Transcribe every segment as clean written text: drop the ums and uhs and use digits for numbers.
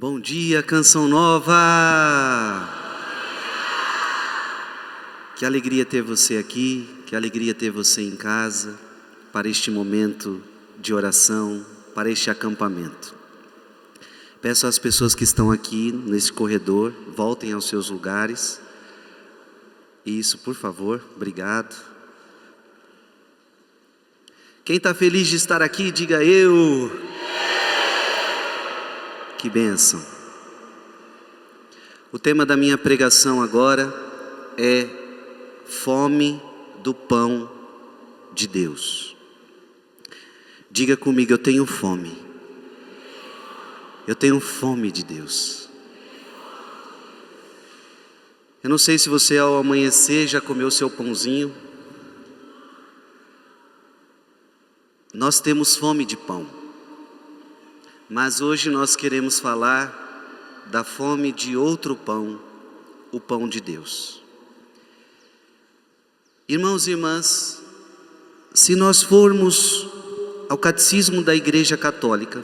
Bom dia, Canção Nova! Que alegria ter você aqui, que alegria ter você em casa, para este momento de oração, para este acampamento. Peço às pessoas que estão aqui nesse corredor, voltem aos seus lugares. Isso, por favor, obrigado. Quem está feliz de estar aqui, diga eu. Que bênção. O tema da minha pregação agora é fome do pão de Deus. Diga comigo, eu tenho fome. Eu tenho fome de Deus. Eu não sei se você ao amanhecer já comeu seu pãozinho. Nós temos fome de pão. Mas hoje nós queremos falar da fome de outro pão, o pão de Deus. Irmãos e irmãs, se nós formos ao Catecismo da Igreja Católica,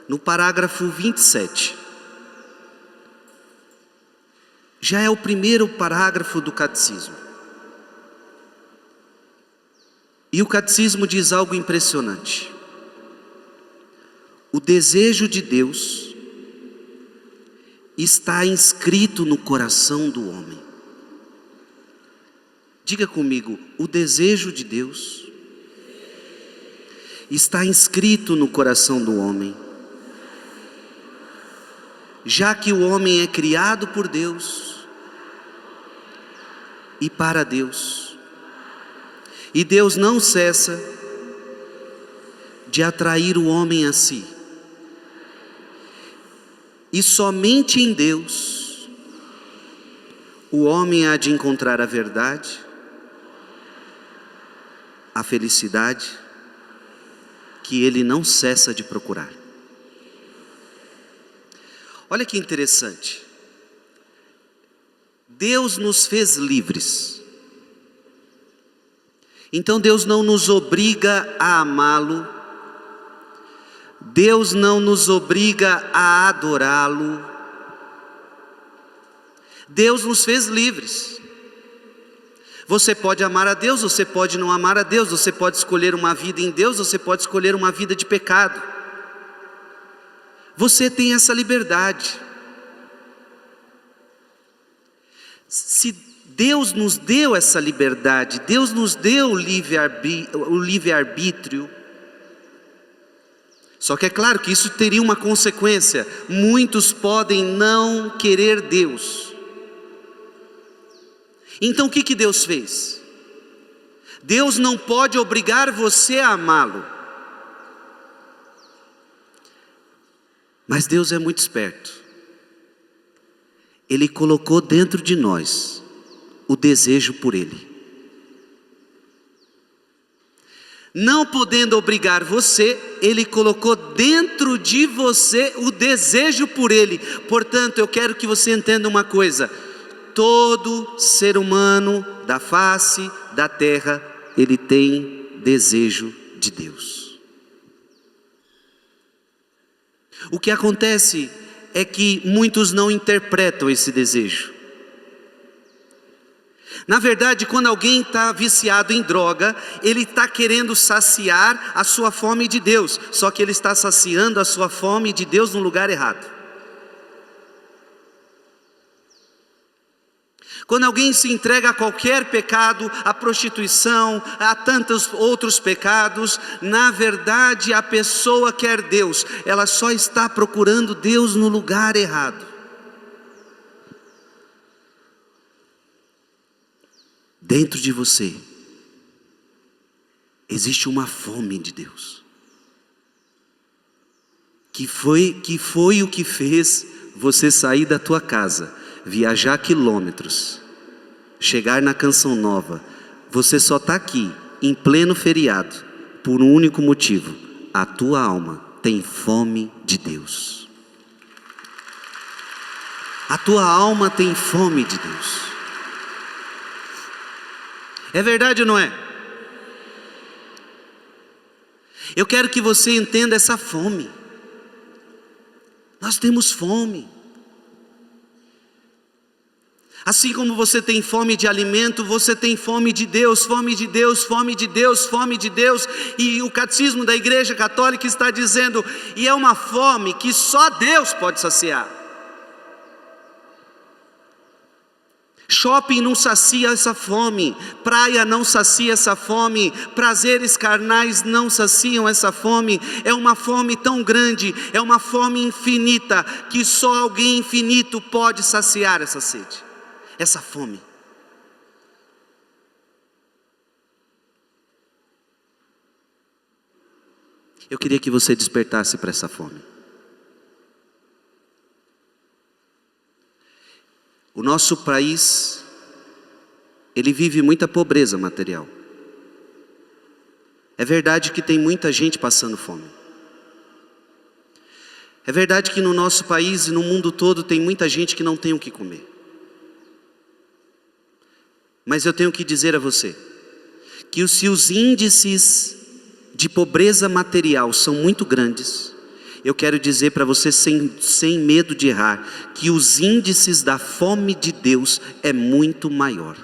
no parágrafo 27, já é o primeiro parágrafo do Catecismo. E o Catecismo diz algo impressionante. O desejo de Deus está inscrito no coração do homem. Diga comigo, o desejo de Deus está inscrito no coração do homem. Já que o homem é criado por Deus e para Deus, e Deus não cessa de atrair o homem a si. E somente em Deus o homem há de encontrar a verdade, a felicidade que ele não cessa de procurar. Olha que interessante. Deus nos fez livres. Então Deus não nos obriga a amá-lo. Deus não nos obriga a adorá-lo. Deus nos fez livres. Você pode amar a Deus, você pode não amar a Deus, você pode escolher uma vida em Deus, você pode escolher uma vida de pecado. Você tem essa liberdade. Se Deus nos deu essa liberdade, Deus nos deu o livre-arbítrio, só que é claro que isso teria uma consequência. Muitos podem não querer Deus. Então o que Deus fez? Deus não pode obrigar você a amá-lo. Mas Deus é muito esperto. Ele colocou dentro de nós o desejo por Ele. Não podendo obrigar você, Ele colocou dentro de você o desejo por Ele. Portanto, eu quero que você entenda uma coisa: todo ser humano da face da terra, ele tem desejo de Deus. O que acontece é que muitos não interpretam esse desejo. Na verdade, quando alguém está viciado em droga, ele está querendo saciar a sua fome de Deus, só que ele está saciando a sua fome de Deus no lugar errado. Quando alguém se entrega a qualquer pecado, a prostituição, a tantos outros pecados, na verdade a pessoa quer Deus, ela só está procurando Deus no lugar errado. Dentro de você existe uma fome de Deus, que foi o que fez você sair da tua casa, viajar quilômetros, chegar na Canção Nova. Você só está aqui em pleno feriado por um único motivo: a tua alma tem fome de Deus. A tua alma tem fome de Deus. É verdade ou não é? Eu quero que você entenda essa fome. Nós temos fome. Assim como você tem fome de alimento, você tem fome de Deus, fome de Deus, fome de Deus, fome de Deus. E o catecismo da Igreja Católica está dizendo, e é uma fome que só Deus pode saciar. Shopping não sacia essa fome, praia não sacia essa fome, prazeres carnais não saciam essa fome. É uma fome tão grande, é uma fome infinita, que só alguém infinito pode saciar essa sede, essa fome. Eu queria que você despertasse para essa fome. O nosso país, ele vive muita pobreza material. É verdade que tem muita gente passando fome. É verdade que no nosso país e no mundo todo tem muita gente que não tem o que comer. Mas eu tenho que dizer a você, que se os índices de pobreza material são muito grandes, eu quero dizer para você sem medo de errar, que os índices da fome de Deus é muito maior.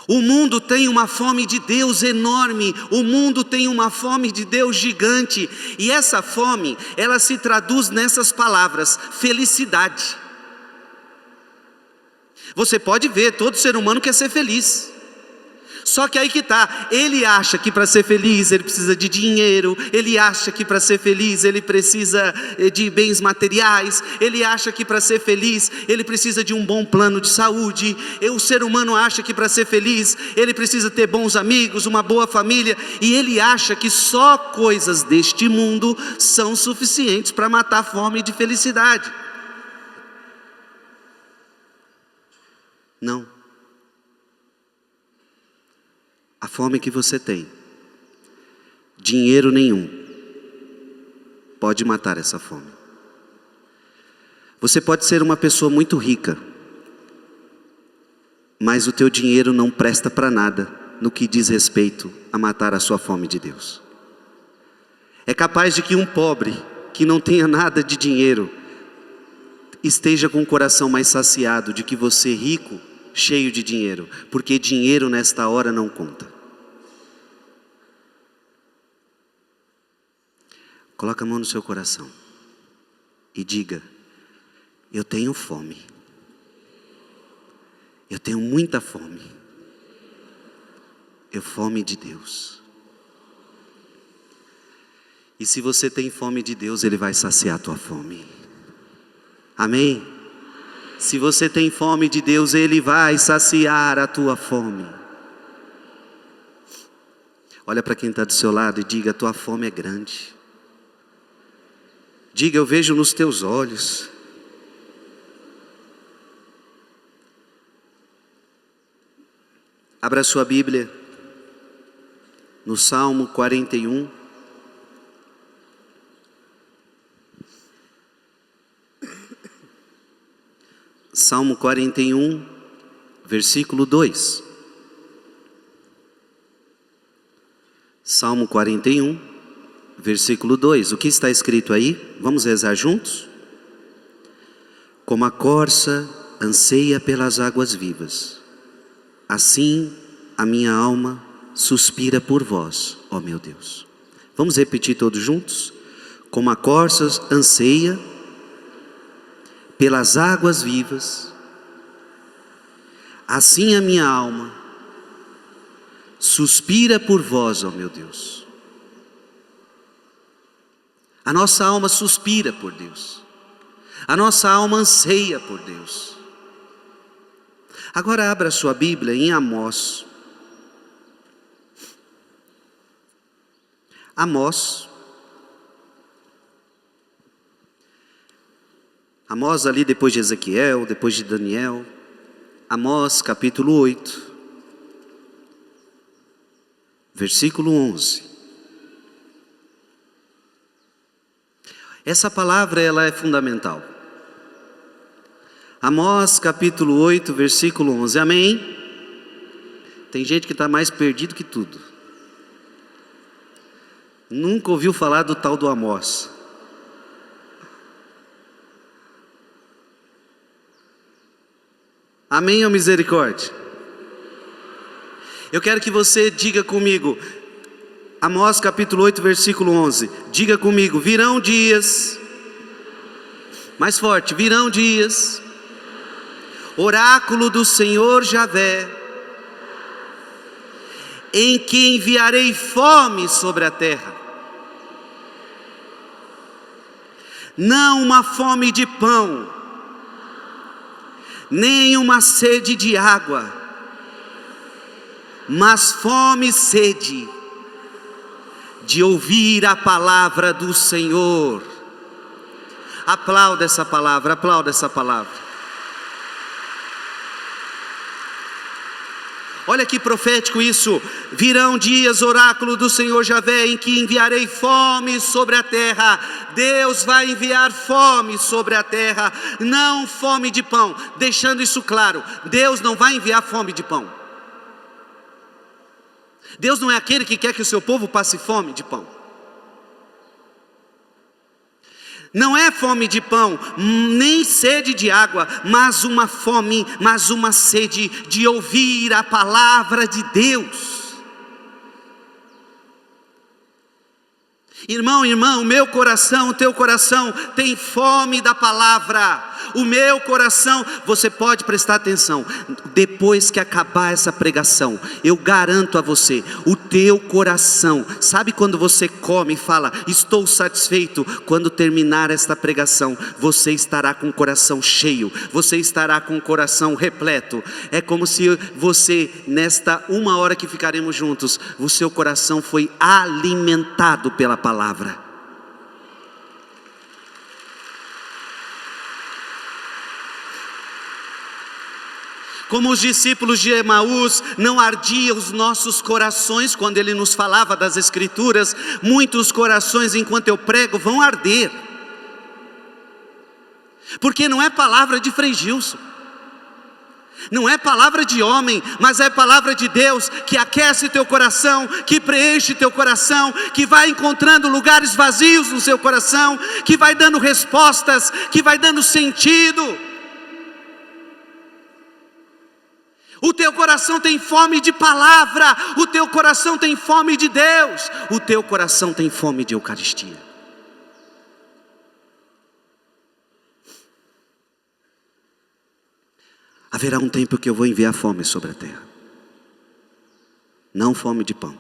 O mundo tem uma fome de Deus enorme, o mundo tem uma fome de Deus gigante, e essa fome, ela se traduz nessas palavras: felicidade. Você pode ver, todo ser humano quer ser feliz. Só que aí que está, ele acha que para ser feliz ele precisa de dinheiro, ele acha que para ser feliz ele precisa de bens materiais, ele acha que para ser feliz ele precisa de um bom plano de saúde, o ser humano acha que para ser feliz ele precisa ter bons amigos, uma boa família, e ele acha que só coisas deste mundo são suficientes para matar a fome de felicidade. Não. A fome que você tem, dinheiro nenhum pode matar essa fome. Você pode ser uma pessoa muito rica, mas o teu dinheiro não presta para nada no que diz respeito a matar a sua fome de Deus. É capaz de que um pobre que não tenha nada de dinheiro esteja com o coração mais saciado de que você rico, cheio de dinheiro, porque dinheiro nesta hora não conta. Coloca a mão no seu coração e diga: eu tenho fome, eu tenho muita fome, eu fome de Deus. E se você tem fome de Deus, Ele vai saciar a tua fome. Amém? Se você tem fome de Deus, Ele vai saciar a tua fome. Olha para quem está do seu lado e diga: a tua fome é grande. Diga: eu vejo nos teus olhos. Abra sua Bíblia no Salmo 41. Salmo 41, versículo 2. Salmo 41, versículo 2. O que está escrito aí? Vamos rezar juntos? Como a corça anseia pelas águas vivas, assim a minha alma suspira por vós, ó meu Deus. Vamos repetir todos juntos? Como a corça anseia pelas águas vivas, assim a minha alma suspira por vós, ó meu Deus. A nossa alma suspira por Deus, a nossa alma anseia por Deus. Agora abra sua Bíblia em Amós. Amós ali depois de Ezequiel, depois de Daniel. Amós capítulo 8, versículo 11. Essa palavra ela é fundamental. Amós capítulo 8, versículo 11. Amém? Tem gente que está mais perdido que tudo. Nunca ouviu falar do tal do Amós. Amém ou misericórdia? Eu quero que você diga comigo, Amós capítulo 8, versículo 11. Diga comigo, virão dias, mais forte, virão dias, oráculo do Senhor Javé, em que enviarei fome sobre a terra. Não uma fome de pão, nem uma sede de água, mas fome e sede de ouvir a palavra do Senhor. Aplauda essa palavra, aplauda essa palavra. Olha que profético isso. Virão dias, oráculo do Senhor Javé, em que enviarei fome sobre a terra. Deus vai enviar fome sobre a terra, não fome de pão. Deixando isso claro, Deus não vai enviar fome de pão. Deus não é aquele que quer que o seu povo passe fome de pão. Não é fome de pão, nem sede de água, mas uma fome, mas uma sede de ouvir a palavra de Deus. Irmão, irmã, o meu coração, o teu coração tem fome da palavra. O meu coração, você pode prestar atenção, depois que acabar essa pregação, eu garanto a você, o teu coração, sabe quando você come e fala, estou satisfeito? Quando terminar esta pregação, você estará com o coração cheio, você estará com o coração repleto. É como se você, nesta 1 hora que ficaremos juntos, o seu coração foi alimentado pela palavra. Como os discípulos de Emaús, não ardiam os nossos corações quando ele nos falava das Escrituras. Muitos corações, enquanto eu prego, vão arder, porque não é palavra de Frei Gilson, não é palavra de homem, mas é palavra de Deus, que aquece teu coração, que preenche teu coração, que vai encontrando lugares vazios no seu coração, que vai dando respostas, que vai dando sentido. O teu coração tem fome de palavra, o teu coração tem fome de Deus, o teu coração tem fome de Eucaristia. Haverá um tempo que eu vou enviar fome sobre a terra, não fome de pão,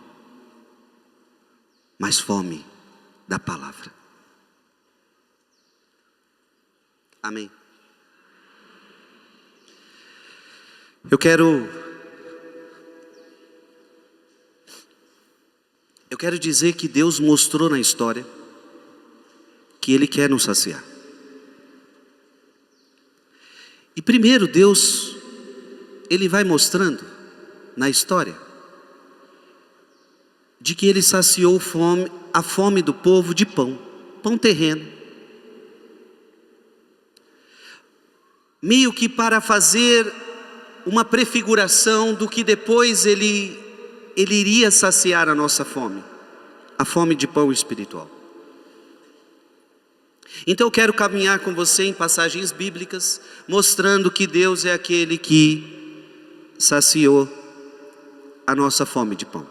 mas fome da palavra. Amém. Eu quero dizer que Deus mostrou na história que Ele quer nos saciar. E primeiro Deus, Ele vai mostrando na história de que Ele saciou a fome do povo de pão terreno. Meio que para fazer uma prefiguração do que depois ele iria saciar a nossa fome, a fome de pão espiritual. Então eu quero caminhar com você em passagens bíblicas, mostrando que Deus é aquele que saciou a nossa fome de pão.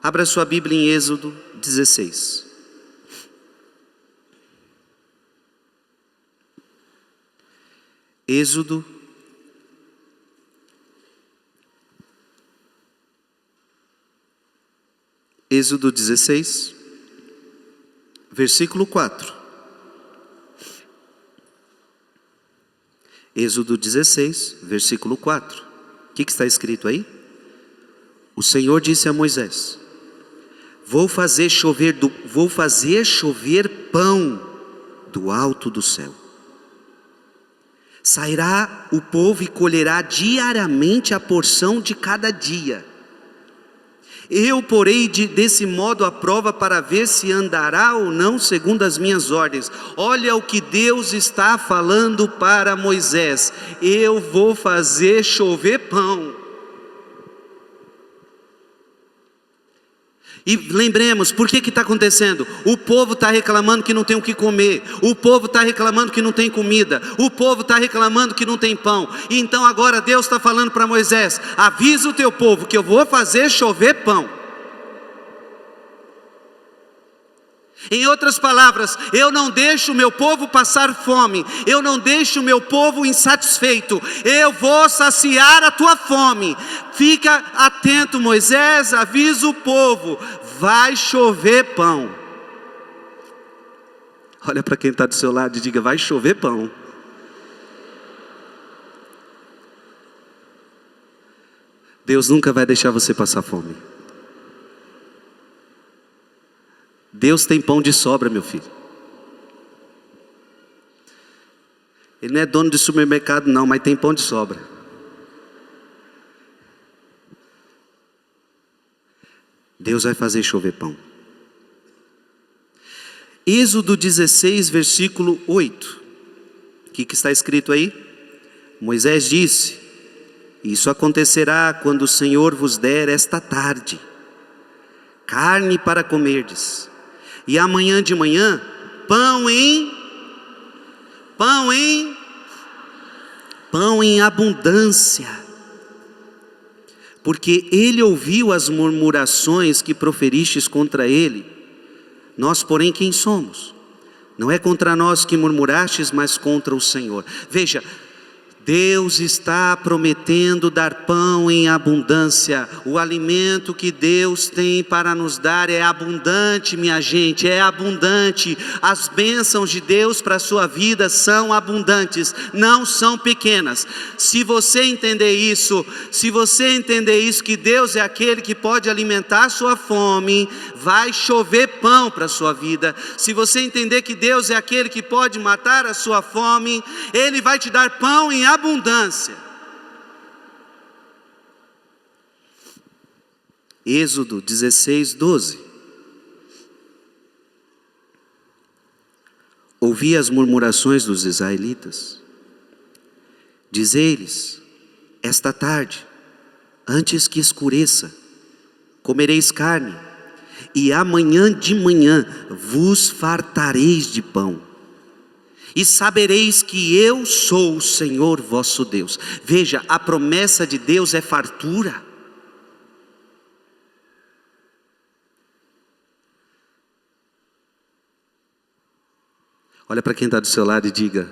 Abra sua Bíblia em Êxodo 16. Êxodo 16, versículo 4. Êxodo 16, versículo 4. O que está escrito aí? O Senhor disse a Moisés: vou fazer chover pão do alto do céu. Sairá o povo e colherá diariamente a porção de cada dia. Eu porei desse modo a prova para ver se andará ou não segundo as minhas ordens. Olha o que Deus está falando para Moisés: eu vou fazer chover pão. E lembremos, por que está acontecendo? O povo está reclamando que não tem o que comer, o povo está reclamando que não tem comida, o povo está reclamando que não tem pão. E então agora Deus está falando para Moisés: avisa o teu povo que eu vou fazer chover pão. Em outras palavras, eu não deixo o meu povo passar fome, eu não deixo o meu povo insatisfeito, eu vou saciar a tua fome. Fica atento, Moisés, avisa o povo, vai chover pão. Olha para quem está do seu lado e diga: vai chover pão. Deus nunca vai deixar você passar fome. Deus tem pão de sobra, meu filho. Ele não é dono de supermercado não, mas tem pão de sobra. Deus vai fazer chover pão. Êxodo 16, versículo 8. O que está escrito aí? Moisés disse: isso acontecerá quando o Senhor vos der esta tarde carne para comerdes, e amanhã de manhã pão em abundância, porque ele ouviu as murmurações que proferistes contra ele. Nós, porém, quem somos? Não é contra nós que murmurastes, mas contra o Senhor. Veja, Deus está prometendo dar pão em abundância. O alimento que Deus tem para nos dar é abundante, minha gente, é abundante. As bênçãos de Deus para a sua vida são abundantes, não são pequenas. Se você entender isso, que Deus é aquele que pode alimentar a sua fome, vai chover pão para a sua vida. Se você entender que Deus é aquele que pode matar a sua fome, Ele vai te dar pão em abundância. Êxodo 16, 12. Ouvi as murmurações dos israelitas. Diz-lhes: esta tarde, antes que escureça, comereis carne, e amanhã de manhã vos fartareis de pão, e sabereis que eu sou o Senhor vosso Deus. Veja, a promessa de Deus é fartura. Olha para quem está do seu lado e diga: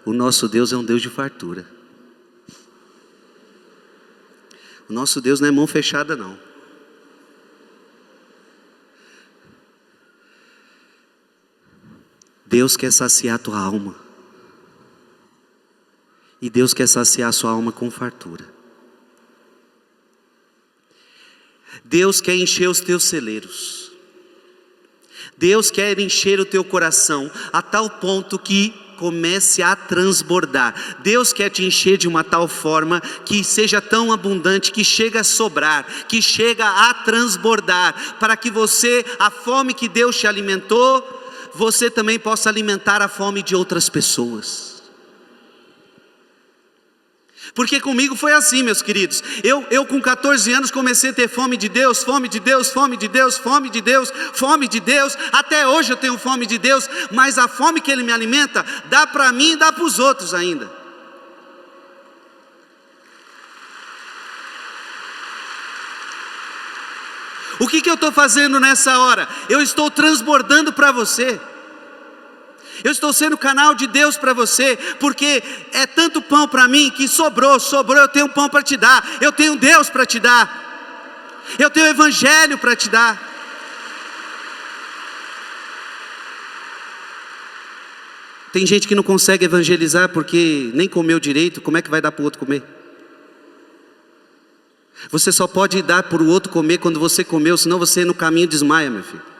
o nosso Deus é um Deus de fartura. O nosso Deus não é mão fechada não. Deus quer saciar a tua alma. E Deus quer saciar a sua alma com fartura. Deus quer encher os teus celeiros. Deus quer encher o teu coração a tal ponto que comece a transbordar. Deus quer te encher de uma tal forma que seja tão abundante, que chega a sobrar, que chega a transbordar, para que você, a fome que Deus te alimentou, você também possa alimentar a fome de outras pessoas. Porque comigo foi assim, meus queridos. Eu com 14 anos comecei a ter fome de Deus, fome de Deus, fome de Deus, fome de Deus, fome de Deus. Até hoje eu tenho fome de Deus, mas a fome que Ele me alimenta, dá para mim e dá para os outros ainda. O que eu estou fazendo nessa hora? Eu estou transbordando para você. Eu estou sendo canal de Deus para você, porque é tanto pão para mim que sobrou, eu tenho pão para te dar, eu tenho Deus para te dar, eu tenho Evangelho para te dar. Tem gente que não consegue evangelizar porque nem comeu direito, como é que vai dar para o outro comer? Você só pode dar para o outro comer quando você comeu, senão você no caminho desmaia, meu filho.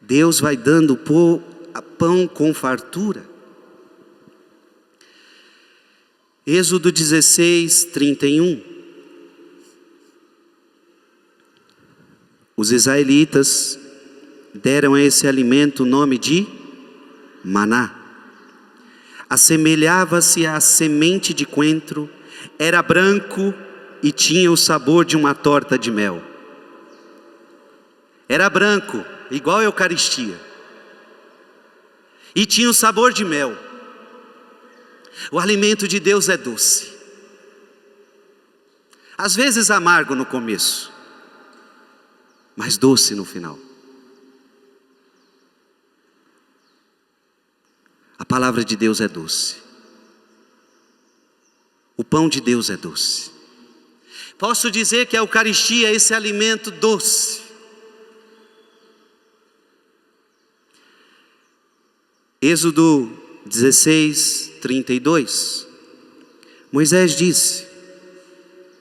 Deus vai dando pão com fartura. Êxodo 16, 31. Os israelitas deram a esse alimento o nome de maná. Assemelhava-se à semente de coentro, era branco e tinha o sabor de uma torta de mel. Era branco, igual a Eucaristia, e tinha o sabor de mel. O alimento de Deus é doce, às vezes amargo no começo, mas doce no final. A palavra de Deus é doce. O pão de Deus é doce. Posso dizer que a Eucaristia é esse alimento doce. Êxodo 16, 32. Moisés disse: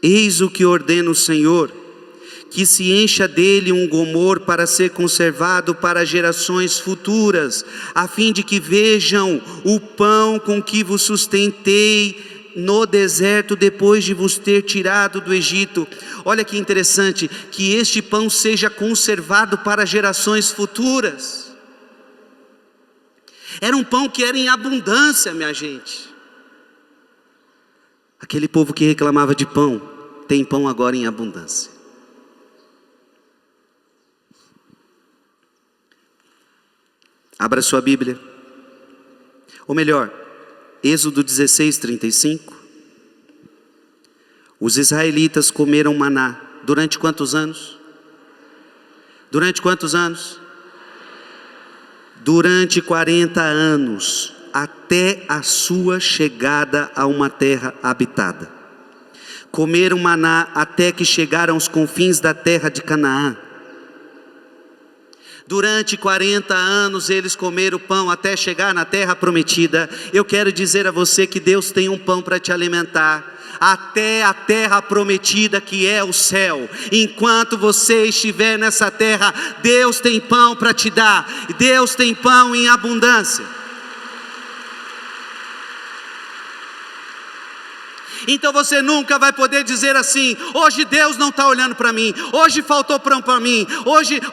eis o que ordena o Senhor, que se encha dele um gomor para ser conservado para gerações futuras, a fim de que vejam o pão com que vos sustentei no deserto depois de vos ter tirado do Egito. Olha que interessante, que este pão seja conservado para gerações futuras. Era um pão que era em abundância, minha gente. Aquele povo que reclamava de pão, tem pão agora em abundância. Abra sua Bíblia. Ou melhor, Êxodo 16, 35. Os israelitas comeram maná durante quantos anos? Durante quantos anos? Durante 40 anos, até a sua chegada a uma terra habitada. Comeram maná até que chegaram aos confins da terra de Canaã. Durante 40 anos eles comeram pão até chegar na terra prometida. Eu quero dizer a você que Deus tem um pão para te alimentar até a terra prometida, que é o céu. Enquanto você estiver nessa terra, Deus tem pão para te dar. Deus tem pão em abundância. Então você nunca vai poder dizer assim: hoje Deus não está olhando para mim, hoje faltou pão para mim,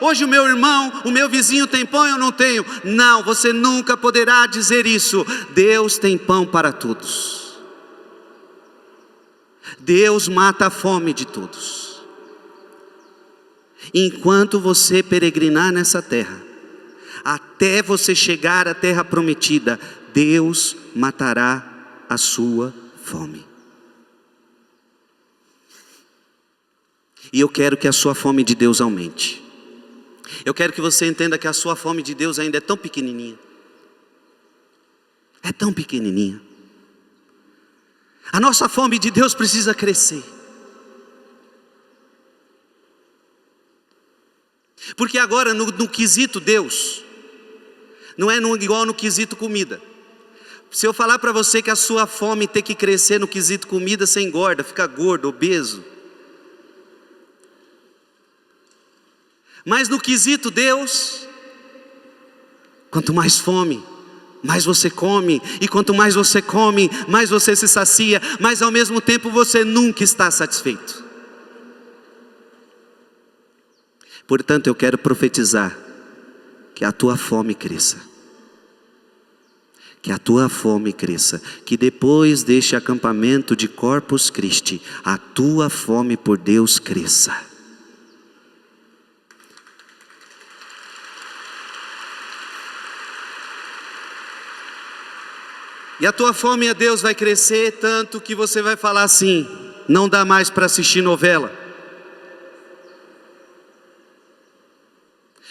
hoje o meu irmão, o meu vizinho tem pão e eu não tenho. Não, você nunca poderá dizer isso. Deus tem pão para todos. Deus mata a fome de todos. Enquanto você peregrinar nessa terra, até você chegar à terra prometida, Deus matará a sua fome. E eu quero que a sua fome de Deus aumente. Eu quero que você entenda que a sua fome de Deus ainda é tão pequenininha. É tão pequenininha. A nossa fome de Deus precisa crescer. Porque agora no quesito Deus, não é igual no quesito comida. Se eu falar para você que a sua fome tem que crescer no quesito comida, você engorda, fica gordo, obeso. Mas no quesito Deus, quanto mais fome, mais você come. E quanto mais você come, mais você se sacia. Mas ao mesmo tempo você nunca está satisfeito. Portanto, eu quero profetizar que a tua fome cresça. Que a tua fome cresça. Que depois deste acampamento de Corpus Christi, a tua fome por Deus cresça. E a tua fome a Deus vai crescer tanto que você vai falar assim: não dá mais para assistir novela.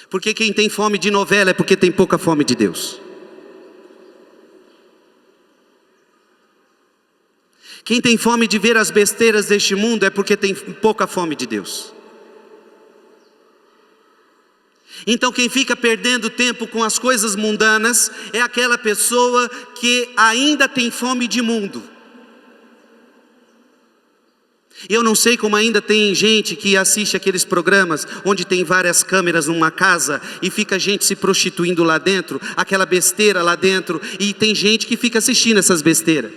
Porque quem tem fome de novela é porque tem pouca fome de Deus. Quem tem fome de ver as besteiras deste mundo é porque tem pouca fome de Deus. Então quem fica perdendo tempo com as coisas mundanas é aquela pessoa que ainda tem fome de mundo. Eu não sei como ainda tem gente que assiste aqueles programas onde tem várias câmeras numa casa e fica gente se prostituindo lá dentro, aquela besteira lá dentro, e tem gente que fica assistindo essas besteiras.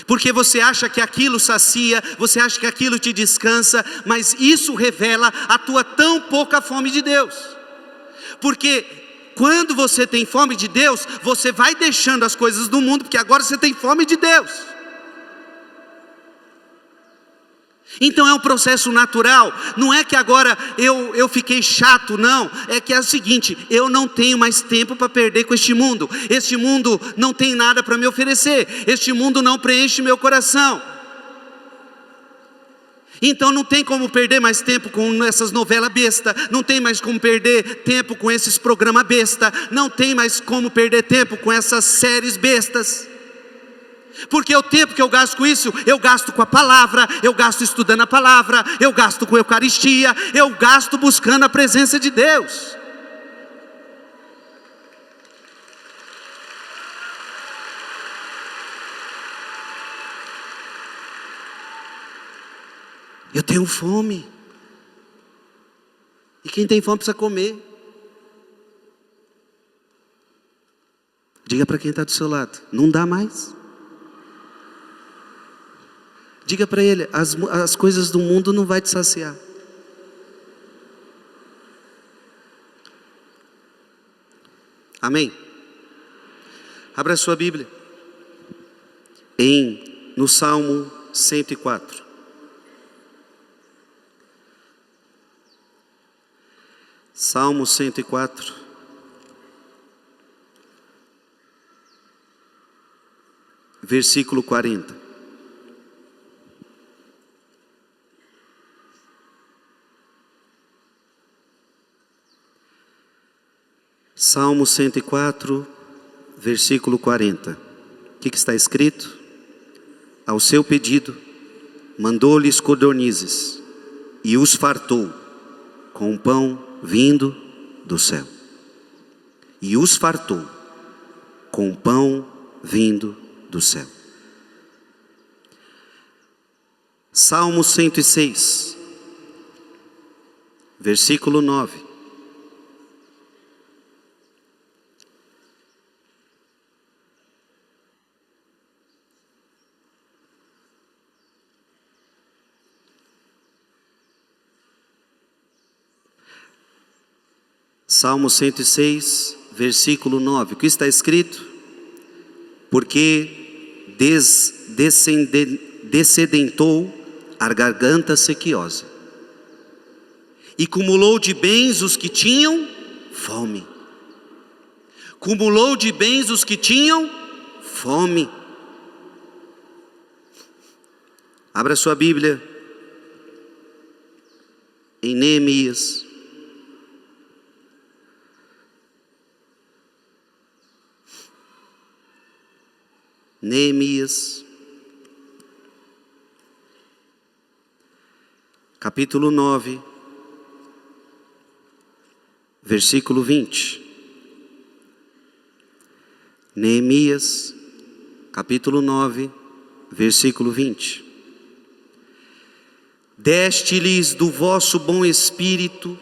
Porque você acha que aquilo sacia, você acha que aquilo te descansa, mas isso revela a tua tão pouca fome de Deus. Porque Quando você tem fome de Deus, você vai deixando as coisas do mundo, porque agora você tem fome de Deus. Então é um processo natural, não é que agora eu fiquei chato, não. É que é o seguinte, eu não tenho mais tempo para perder com este mundo não tem nada para me oferecer, este mundo não preenche meu coração. Então não tem como perder mais tempo com essas novelas besta, não tem mais como perder tempo com esses programas besta, não tem mais como perder tempo com essas séries bestas. Porque o tempo que eu gasto com isso, eu gasto com a palavra, eu gasto estudando a palavra, eu gasto com a Eucaristia, eu gasto buscando a presença de Deus. Eu tenho fome. E quem tem fome precisa comer. Diga para quem está do seu lado, não dá mais. Diga para ele, as coisas do mundo não vai te saciar. Amém? Abra a sua Bíblia. No Salmo 104. Salmo 104. Versículo 40. Salmo 104, versículo 40. O que está escrito? Ao seu pedido, mandou-lhes codornizes e os fartou com pão vindo do céu. E os fartou com pão vindo do céu. Salmo 106, versículo 9. Salmo 106, versículo 9. O que está escrito? Porque descedentou a garganta sequiosa, e cumulou de bens os que tinham fome. Cumulou de bens os que tinham fome. Abra sua Bíblia em Neemias. Neemias, capítulo 9, versículo 20. Neemias, capítulo 9, versículo 20. Deste-lhes do vosso bom espírito,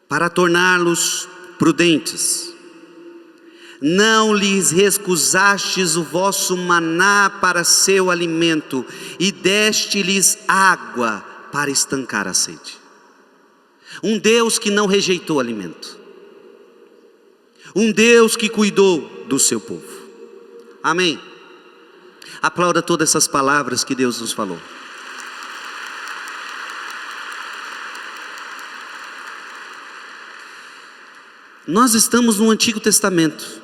para torná-los prudentes. Não lhes recusastes o vosso maná para seu alimento, e deste-lhes água para estancar a sede. Um Deus que não rejeitou alimento. Um Deus que cuidou do seu povo. Amém? Aplauda todas essas palavras que Deus nos falou. Nós estamos no Antigo Testamento.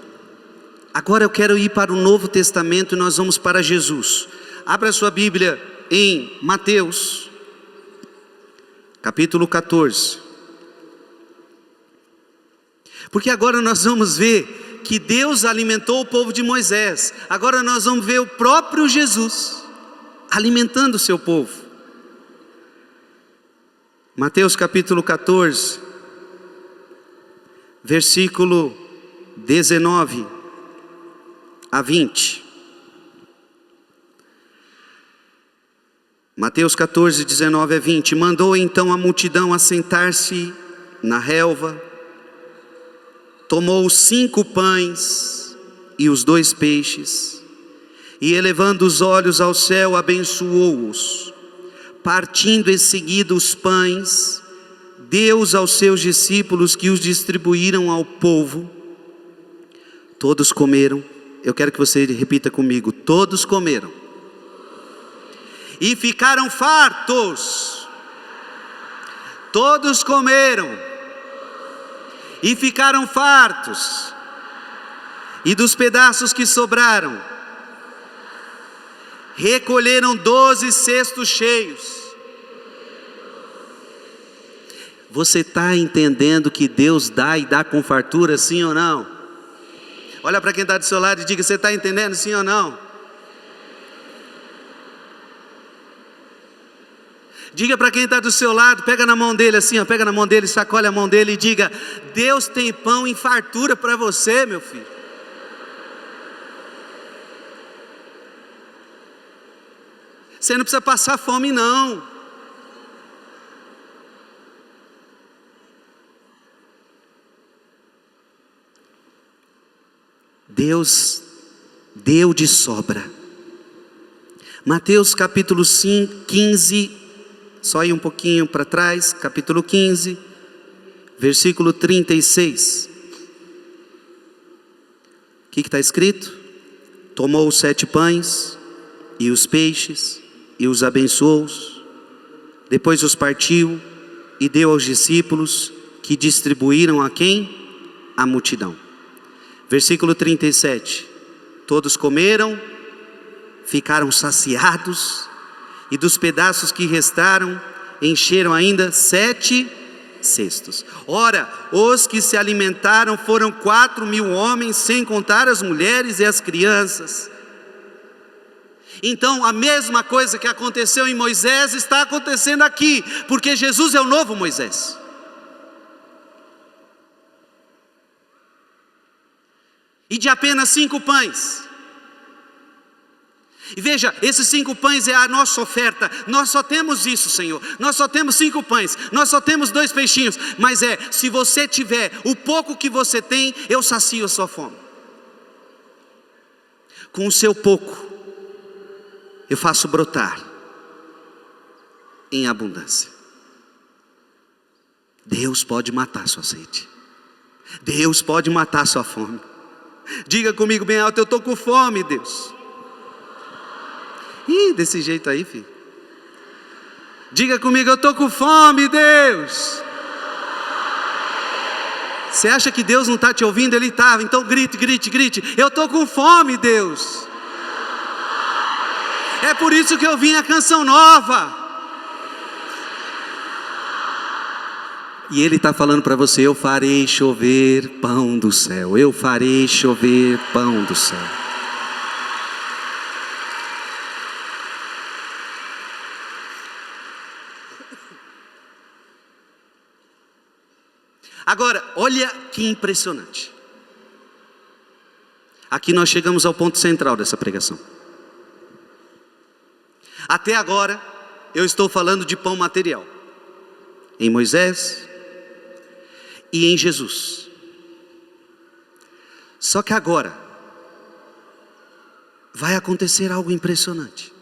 Agora eu quero ir para o Novo Testamento e nós vamos para Jesus. Abra sua Bíblia em Mateus, capítulo 14. Porque agora nós vamos ver que Deus alimentou o povo de Moisés. Agora nós vamos ver o próprio Jesus alimentando o seu povo. Mateus capítulo 14, versículo 19 a 20. Mateus 14, 19 a 20. Mandou então a multidão assentar-se na relva, tomou os 5 pães e os 2 peixes, e elevando os olhos ao céu, abençoou-os, partindo em seguida os pães, Deus aos seus discípulos que os distribuíram ao povo. Todos comeram. Eu quero que você repita comigo: todos comeram e ficaram fartos. Todos comeram e ficaram fartos. E dos pedaços que sobraram, recolheram 12 cestos cheios. Você está entendendo que Deus dá e dá com fartura, sim ou não? Olha para quem está do seu lado e diga: você está entendendo, sim ou não? Diga para quem está do seu lado, pega na mão dele assim, ó, pega na mão dele, sacode a mão dele e diga: Deus tem pão em fartura para você, meu filho. Você não precisa passar fome, não. Deus deu de sobra. Mateus capítulo 15, só ir um pouquinho para trás, capítulo 15, versículo 36. O que está escrito? Tomou os 7 pães e os peixes, e os abençoou, depois os partiu e deu aos discípulos, que distribuíram a quem? A multidão. Versículo 37, todos comeram, ficaram saciados, e dos pedaços que restaram, encheram ainda 7 cestos. Ora, os que se alimentaram foram 4.000 homens, sem contar as mulheres e as crianças. Então a mesma coisa que aconteceu em Moisés está acontecendo aqui, porque Jesus é o novo Moisés. E de apenas 5 pães. E veja, esses 5 pães é a nossa oferta. Nós só temos isso, Senhor. Nós só temos 5 pães. Nós só temos 2 peixinhos. Mas se você tiver o pouco que você tem, eu sacio a sua fome. Com o seu pouco, eu faço brotar em abundância. Deus pode matar sua sede. Deus pode matar sua fome. Diga comigo bem alto: eu estou com fome, Deus. Ih, desse jeito aí, filho. Diga comigo: eu estou com fome, Deus. Você acha que Deus não está te ouvindo? Ele está. Então grite, grite, grite: eu estou com fome, Deus. É por isso que eu vim a canção nova. E Ele está falando para você: eu farei chover pão do céu. Eu farei chover pão do céu. Agora, olha que impressionante. Aqui nós chegamos ao ponto central dessa pregação. Até agora, eu estou falando de pão material. Em Moisés e em Jesus. Só que agora, vai acontecer algo impressionante.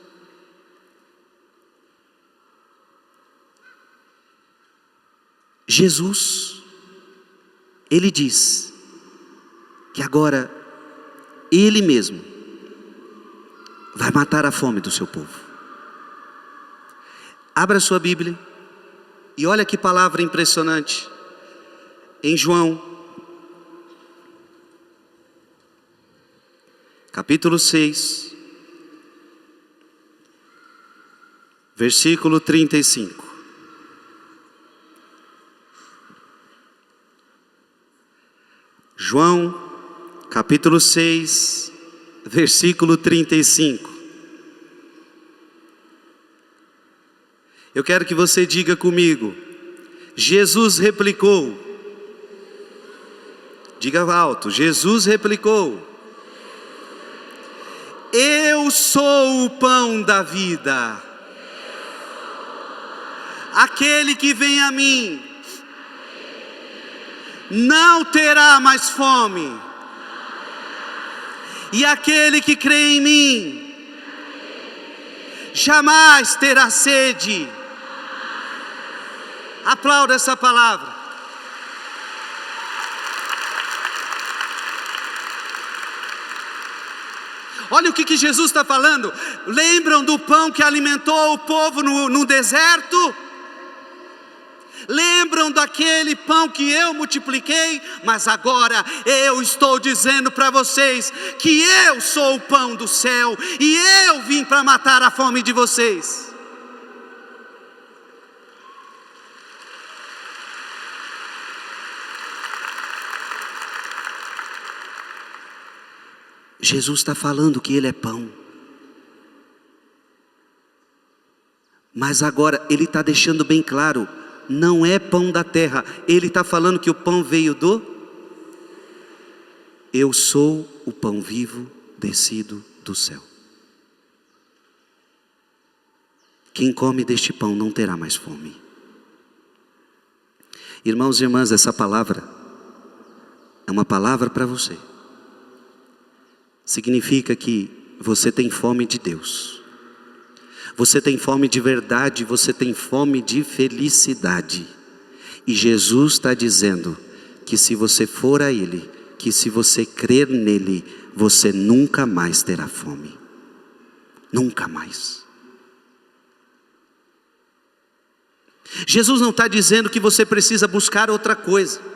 Jesus, Ele diz que agora Ele mesmo vai matar a fome do seu povo. Abra sua Bíblia e olha que palavra impressionante. Em João, capítulo 6, versículo 35. João, capítulo 6, versículo 35. Eu quero que você diga comigo: Jesus replicou. Diga alto: Jesus replicou: eu sou o pão da vida. Aquele que vem a mim não terá mais fome. E aquele que crê em mim jamais terá sede. Aplauda essa palavra. Olha o que Jesus está falando. Lembram do pão que alimentou o povo no deserto? Lembram daquele pão que eu multipliquei? Mas agora eu estou dizendo para vocês que eu sou o pão do céu, e eu vim para matar a fome de vocês. Jesus está falando que Ele é pão. Mas agora Ele está deixando bem claro, não é pão da terra. Ele está falando que o pão veio do... Eu sou o pão vivo descido do céu. Quem come deste pão não terá mais fome. Irmãos e irmãs, essa palavra é uma palavra para você. Significa que você tem fome de Deus. Você tem fome de verdade, você tem fome de felicidade. E Jesus está dizendo que se você for a Ele, que se você crer nele, você nunca mais terá fome. Nunca mais. Jesus não está dizendo que você precisa buscar outra coisa.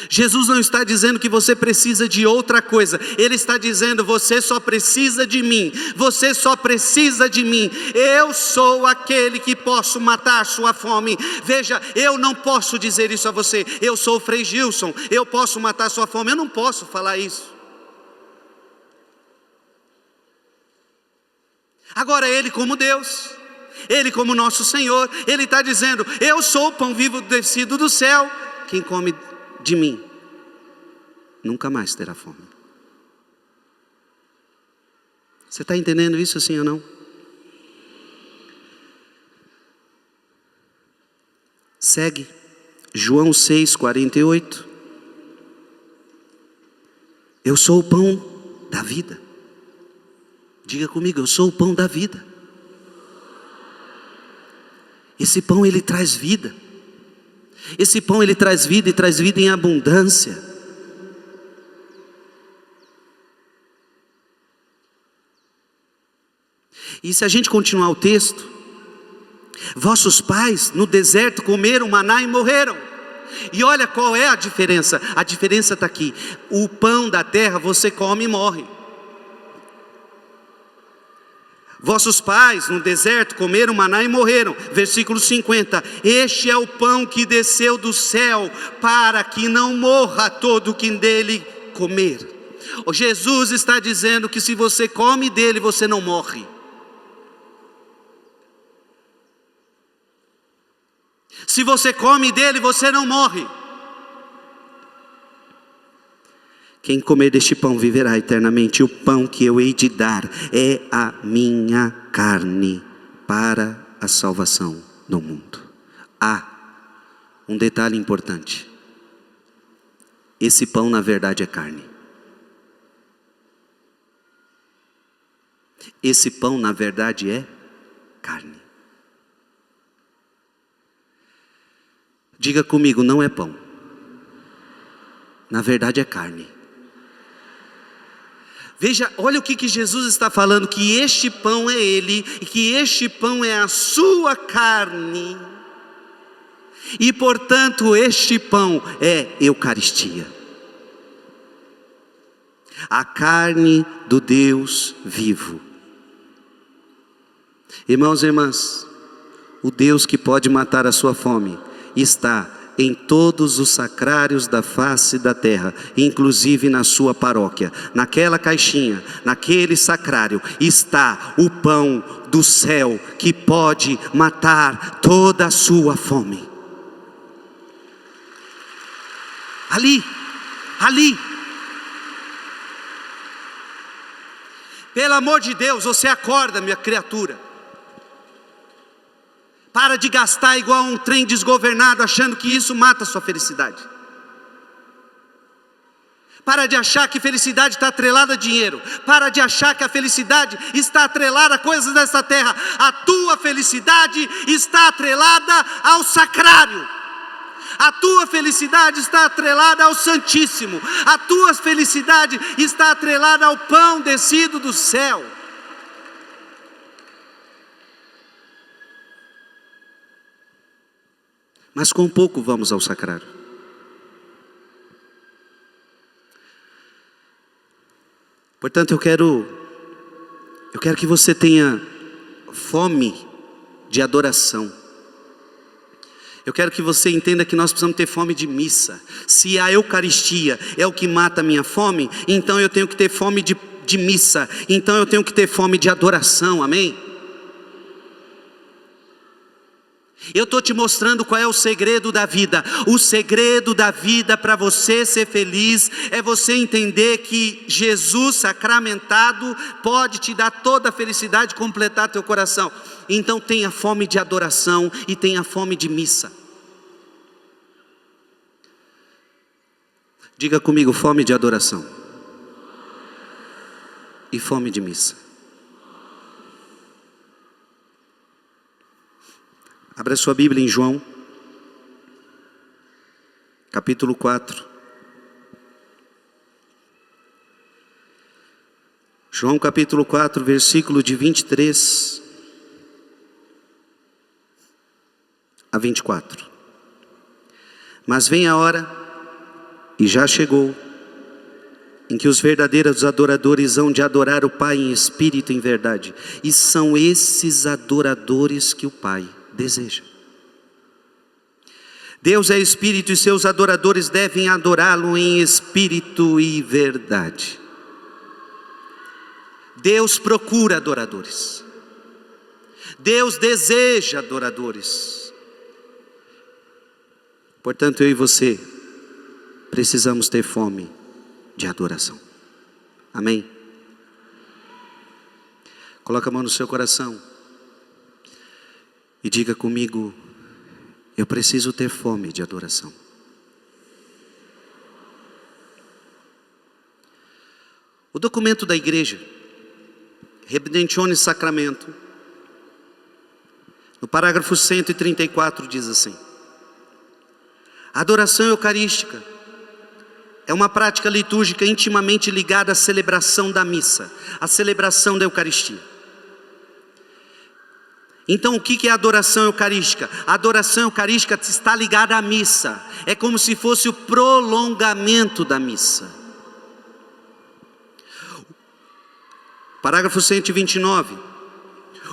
Jesus não está dizendo que você precisa de outra coisa. Ele está dizendo, você só precisa de mim. Você só precisa de mim. Eu sou aquele que posso matar sua fome. Veja, eu não posso dizer isso a você. Eu sou o Frei Gilson, eu posso matar sua fome. Eu não posso falar isso. Agora Ele como Deus, Ele como nosso Senhor, Ele está dizendo, eu sou o pão vivo descido do céu. Quem come de mim nunca mais terá fome. Você está entendendo isso, sim ou não? Segue João 6,48. Eu sou o pão da vida. Diga comigo, eu sou o pão da vida. Esse pão ele traz vida. Esse pão ele traz vida, e traz vida em abundância. E se a gente continuar o texto, vossos pais no deserto comeram maná e morreram. E olha qual é a diferença. A diferença está aqui. O pão da terra você come e morre. Vossos pais no deserto comeram maná e morreram. Versículo 50. Este é o pão que desceu do céu, para que não morra todo quem dele comer. Jesus está dizendo que se você come dele, você não morre. Se você come dele, você não morre. Quem comer deste pão viverá eternamente. O pão que eu hei de dar é a minha carne para a salvação do mundo. Há um detalhe importante. Esse pão na verdade é carne. Esse pão na verdade é carne. Diga comigo, não é pão. Na verdade é carne. Veja, olha o que Jesus está falando, que este pão é Ele, e que este pão é a sua carne, e portanto este pão é Eucaristia, a carne do Deus vivo. Irmãos e irmãs, o Deus que pode matar a sua fome está em todos os sacrários da face da terra, inclusive na sua paróquia. Naquela caixinha, naquele sacrário, está o pão do céu que pode matar toda a sua fome. Ali. Pelo amor de Deus, você acorda, minha criatura. Para de gastar igual um trem desgovernado, achando que isso mata a sua felicidade. Para de achar que felicidade está atrelada a dinheiro. Para de achar que a felicidade está atrelada a coisas dessa terra. A tua felicidade está atrelada ao sacrário. A tua felicidade está atrelada ao Santíssimo. A tua felicidade está atrelada ao pão descido do céu. Mas com pouco vamos ao sacrário. Portanto, eu quero que você tenha fome de adoração. Eu quero que você entenda que nós precisamos ter fome de missa. Se a Eucaristia é o que mata a minha fome, então eu tenho que ter fome de missa. Então eu tenho que ter fome de adoração, amém? Eu estou te mostrando qual é o segredo da vida. O segredo da vida para você ser feliz é você entender que Jesus sacramentado pode te dar toda a felicidade, completar teu coração. Então tenha fome de adoração e tenha fome de missa. Diga comigo, fome de adoração e fome de missa. Abra sua Bíblia em João, capítulo 4. João capítulo 4, versículo de 23 a 24. Mas vem a hora, e já chegou, em que os verdadeiros adoradores hão de adorar o Pai em espírito e em verdade. E são esses adoradores que o Pai deseja. Deus é espírito e seus adoradores devem adorá-lo em espírito e verdade. Deus procura adoradores. Deus deseja adoradores. Portanto, eu e você precisamos ter fome de adoração. Amém? Coloca a mão no seu coração e diga comigo: eu preciso ter fome de adoração. O documento da igreja, Redemptionis Sacramento, no parágrafo 134 diz assim: a adoração eucarística é uma prática litúrgica intimamente ligada à celebração da missa, à celebração da Eucaristia. Então o que é a adoração eucarística? A adoração eucarística está ligada à missa. É como se fosse o prolongamento da missa. Parágrafo 129.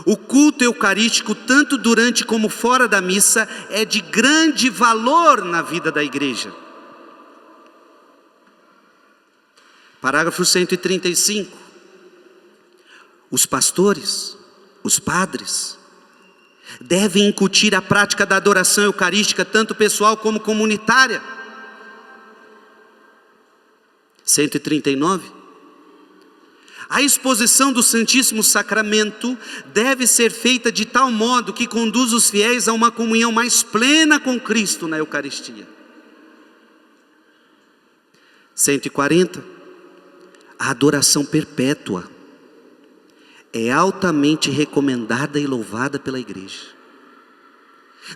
O culto eucarístico, tanto durante como fora da missa, é de grande valor na vida da igreja. Parágrafo 135. Os pastores, os padres, devem incutir a prática da adoração eucarística, tanto pessoal como comunitária. 139. A exposição do Santíssimo Sacramento deve ser feita de tal modo que conduz os fiéis a uma comunhão mais plena com Cristo na Eucaristia. 140. A adoração perpétua é altamente recomendada e louvada pela igreja.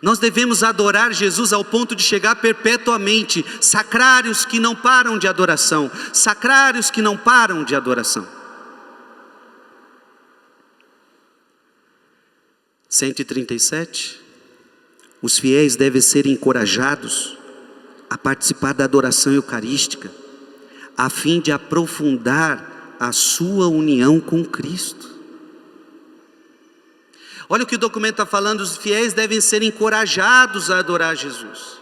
Nós devemos adorar Jesus ao ponto de chegar perpetuamente. Sacrários que não param de adoração. Sacrários que não param de adoração. 137. Os fiéis devem ser encorajados a participar da adoração eucarística, a fim de aprofundar a sua união com Cristo. Olha o que o documento está falando: os fiéis devem ser encorajados a adorar Jesus,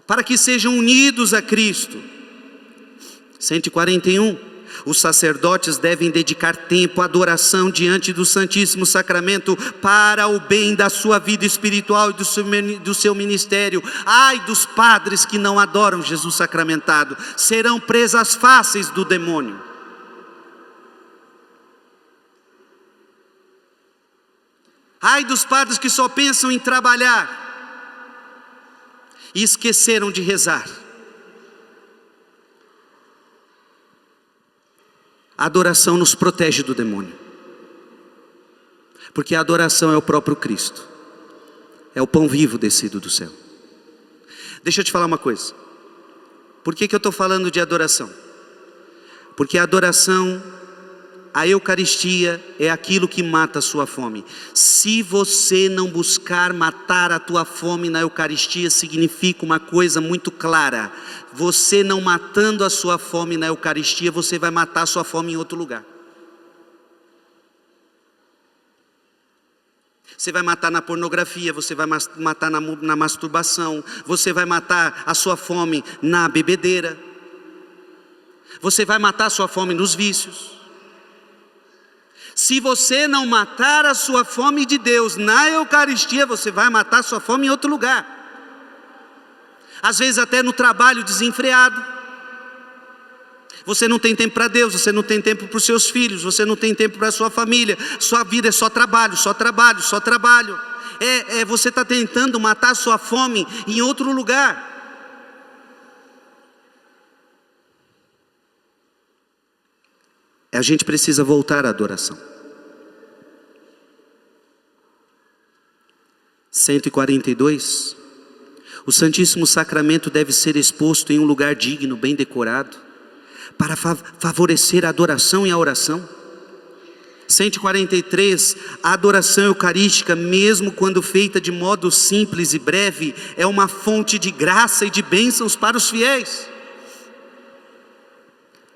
para que sejam unidos a Cristo. 141. Os sacerdotes devem dedicar tempo à adoração diante do Santíssimo Sacramento para o bem da sua vida espiritual e do seu ministério. Ai dos padres que não adoram Jesus sacramentado, serão presas fáceis do demônio. Ai dos padres que só pensam em trabalhar e esqueceram de rezar. A adoração nos protege do demônio, porque a adoração é o próprio Cristo, é o pão vivo descido do céu. Deixa eu te falar uma coisa. Por que eu estou falando de adoração? Porque a adoração, a Eucaristia, é aquilo que mata a sua fome. Se você não buscar matar a tua fome na Eucaristia, significa uma coisa muito clara: você não matando a sua fome na Eucaristia, você vai matar a sua fome em outro lugar. Você vai matar na pornografia, você vai matar na masturbação, você vai matar a sua fome na bebedeira, você vai matar a sua fome nos vícios. Se você não matar a sua fome de Deus na Eucaristia, você vai matar a sua fome em outro lugar. Às vezes até no trabalho desenfreado. Você não tem tempo para Deus, você não tem tempo para os seus filhos, você não tem tempo para a sua família. Sua vida é só trabalho, só trabalho, só trabalho. Você está tentando matar a sua fome em outro lugar. A gente precisa voltar à adoração. 142. O Santíssimo Sacramento deve ser exposto em um lugar digno, bem decorado, para favorecer a adoração e a oração. 143. A adoração eucarística, mesmo quando feita de modo simples e breve, é uma fonte de graça e de bênçãos para os fiéis.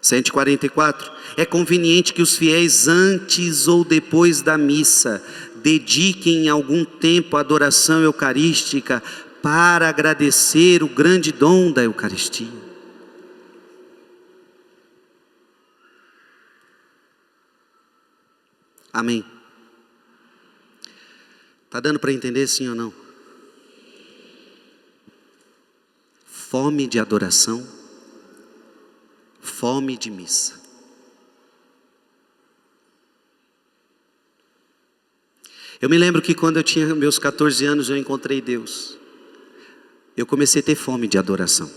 144. É conveniente que os fiéis, antes ou depois da missa, dediquem algum tempo à adoração eucarística para agradecer o grande dom da Eucaristia. Amém? Está dando para entender sim ou não? Fome de adoração, fome de missa. Eu me lembro que quando eu tinha meus 14 anos eu encontrei Deus. Eu comecei a ter fome de adoração.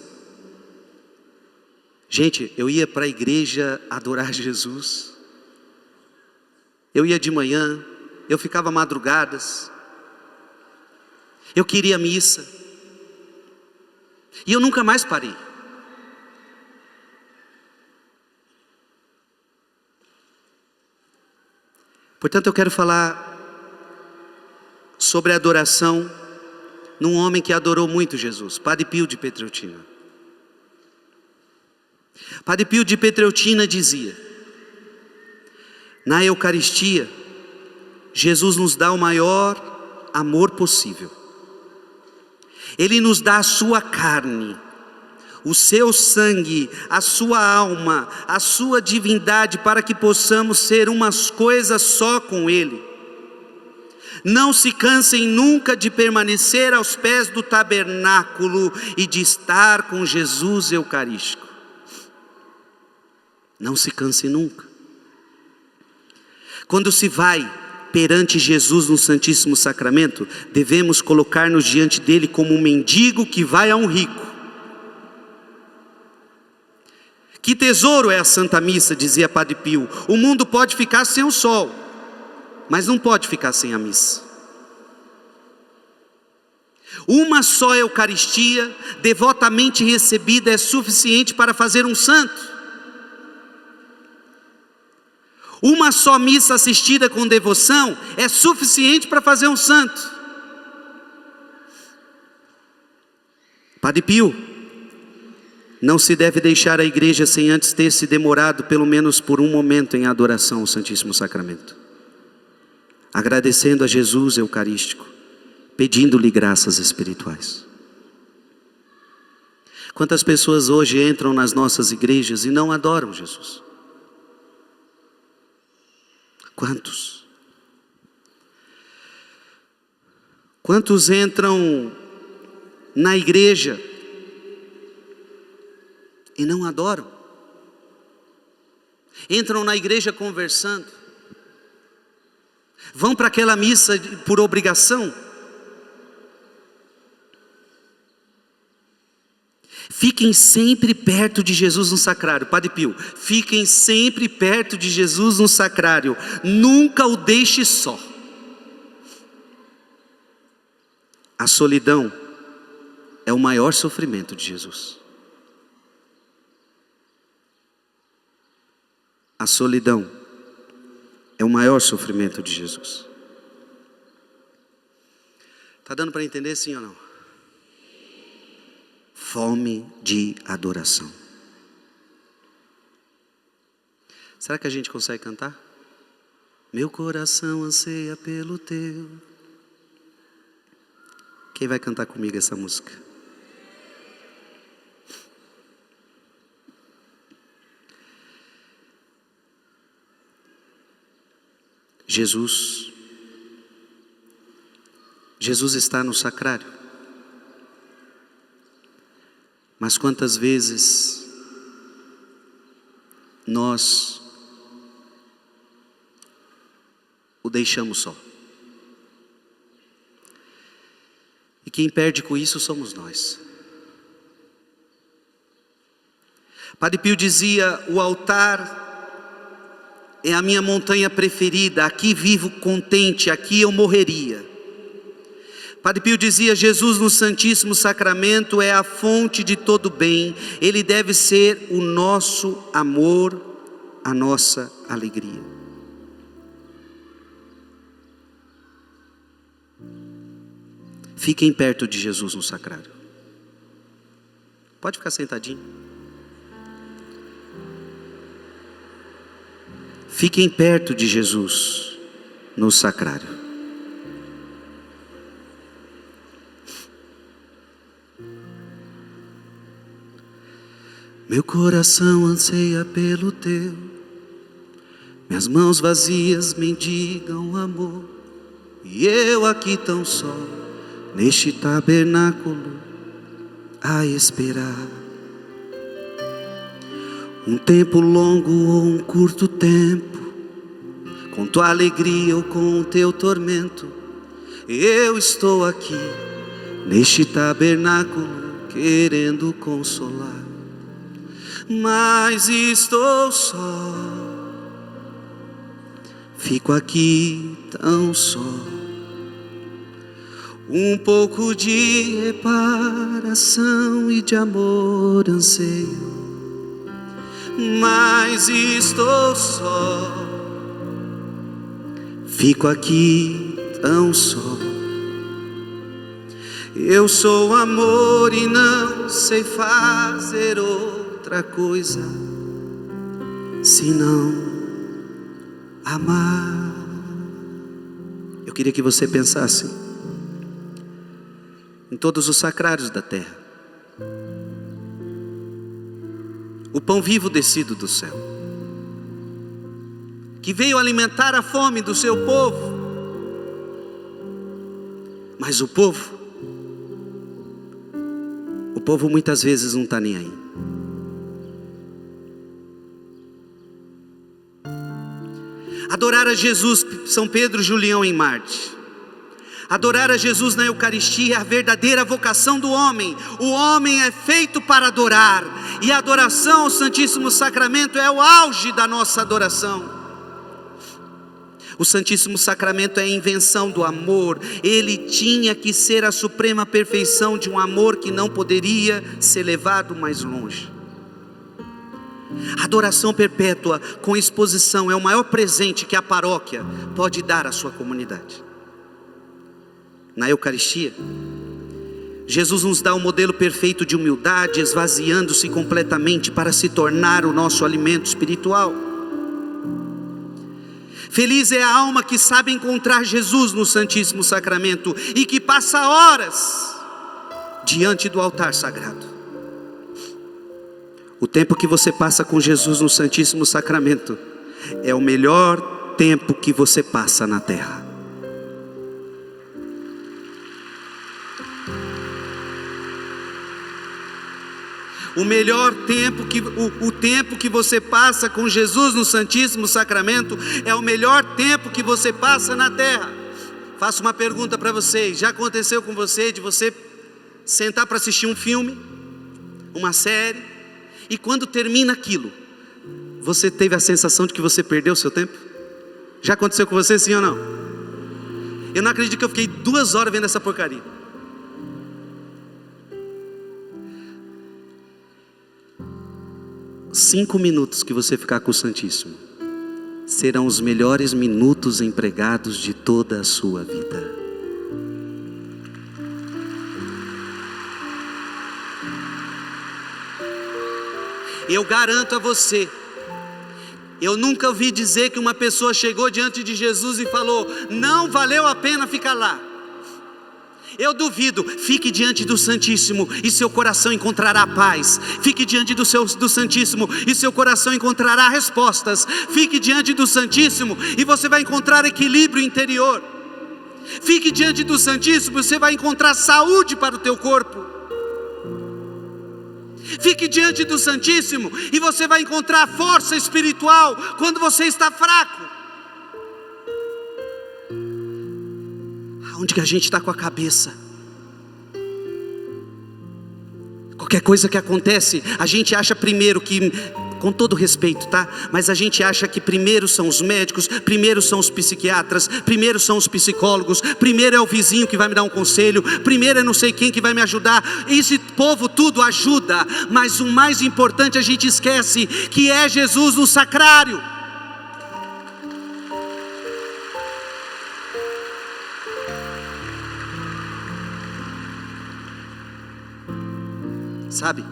Gente, eu ia para a igreja adorar Jesus. Eu ia de manhã, eu ficava madrugadas. Eu queria missa. E eu nunca mais parei. Portanto, eu quero falar sobre a adoração num homem que adorou muito Jesus, Padre Pio de Petreutina. Padre Pio de Petreutina dizia: na Eucaristia, Jesus nos dá o maior amor possível. Ele nos dá a sua carne, o seu sangue, a sua alma, a sua divindade, para que possamos ser umas coisas só com Ele. Não se cansem nunca de permanecer aos pés do tabernáculo e de estar com Jesus Eucarístico. Não se canse nunca. Quando se vai perante Jesus no Santíssimo Sacramento, devemos colocar-nos diante dele como um mendigo que vai a um rico. Que tesouro é a Santa Missa, dizia Padre Pio. O mundo pode ficar sem o sol, mas não pode ficar sem a missa. Uma só Eucaristia, devotamente recebida, é suficiente para fazer um santo. Uma só missa assistida com devoção é suficiente para fazer um santo. Padre Pio: não se deve deixar a igreja sem antes ter se demorado pelo menos por um momento em adoração ao Santíssimo Sacramento, agradecendo a Jesus Eucarístico, pedindo-lhe graças espirituais. Quantas pessoas hoje entram nas nossas igrejas e não adoram Jesus? Quantos? Quantos entram na igreja e não adoram? Entram na igreja conversando, vão para aquela missa por obrigação. Fiquem sempre perto de Jesus no sacrário. Padre Pio, fiquem sempre perto de Jesus no sacrário. Nunca o deixe só. A solidão é o maior sofrimento de Jesus. A solidão é o maior sofrimento de Jesus. Está dando para entender sim ou não? Fome de adoração. Será que a gente consegue cantar? Meu coração anseia pelo teu. Quem vai cantar comigo essa música? Jesus está no sacrário. Mas quantas vezes nós o deixamos só? E quem perde com isso somos nós. Padre Pio dizia: o altar é a minha montanha preferida, aqui vivo contente, aqui eu morreria. Padre Pio dizia: Jesus no Santíssimo Sacramento é a fonte de todo bem, Ele deve ser o nosso amor, a nossa alegria. Fiquem perto de Jesus no sacrário. Pode ficar sentadinho. Fiquem perto de Jesus no sacrário. Meu coração anseia pelo teu, minhas mãos vazias mendigam amor, e eu aqui tão só, neste tabernáculo, a esperar. Um tempo longo ou um curto tempo, com tua alegria ou com o teu tormento, eu estou aqui, neste tabernáculo, querendo consolar. Mas estou só, fico aqui tão só. Um pouco de reparação e de amor anseio. Mas estou só, fico aqui tão só. Eu sou amor e não sei fazer outra coisa senão amar. Eu queria que você pensasse em todos os sacrários da terra. O pão vivo descido do céu, que veio alimentar a fome do seu povo. Mas o povo muitas vezes não está nem aí. Adorar a Jesus, São Pedro Julião em Marte. Adorar a Jesus na Eucaristia é a verdadeira vocação do homem. O homem é feito para adorar, e a adoração ao Santíssimo Sacramento é o auge da nossa adoração. O Santíssimo Sacramento é a invenção do amor. Ele tinha que ser a suprema perfeição de um amor que não poderia ser levado mais longe. A adoração perpétua com exposição é o maior presente que a paróquia pode dar à sua comunidade. Na Eucaristia, Jesus nos dá um modelo perfeito de humildade, esvaziando-se completamente para se tornar o nosso alimento espiritual. Feliz é a alma que sabe encontrar Jesus no Santíssimo Sacramento e que passa horas diante do altar sagrado. O tempo que você passa com Jesus no Santíssimo Sacramento é o melhor tempo que você passa na terra. O melhor tempo o tempo que você passa com Jesus no Santíssimo Sacramento é o melhor tempo que você passa na terra. Faço uma pergunta para vocês: já aconteceu com você de você sentar para assistir um filme uma série, e quando termina aquilo, você teve a sensação de que você perdeu o seu tempo? Já aconteceu com você, sim ou não? Eu não acredito que eu fiquei 2 horas vendo essa porcaria. Os 5 minutos que você ficar com o Santíssimo serão os melhores minutos empregados de toda a sua vida. Eu garanto a você, eu nunca ouvi dizer que uma pessoa chegou diante de Jesus e falou: não valeu a pena ficar lá. Eu duvido. Fique diante do Santíssimo e seu coração encontrará paz. Fique diante do Santíssimo e seu coração encontrará respostas. Fique diante do Santíssimo e você vai encontrar equilíbrio interior. Fique diante do Santíssimo e você vai encontrar saúde para o teu corpo. Fique diante do Santíssimo e você vai encontrar força espiritual quando você está fraco. Onde que a gente está com a cabeça? Qualquer coisa que acontece, a gente acha primeiro que, com todo respeito, tá? Mas a gente acha que primeiro são os médicos, primeiro são os psiquiatras, primeiro são os psicólogos, primeiro é o vizinho que vai me dar um conselho, primeiro é não sei quem que vai me ajudar. Esse povo tudo ajuda, mas o mais importante a gente esquece, que é Jesus no sacrário. Sabe?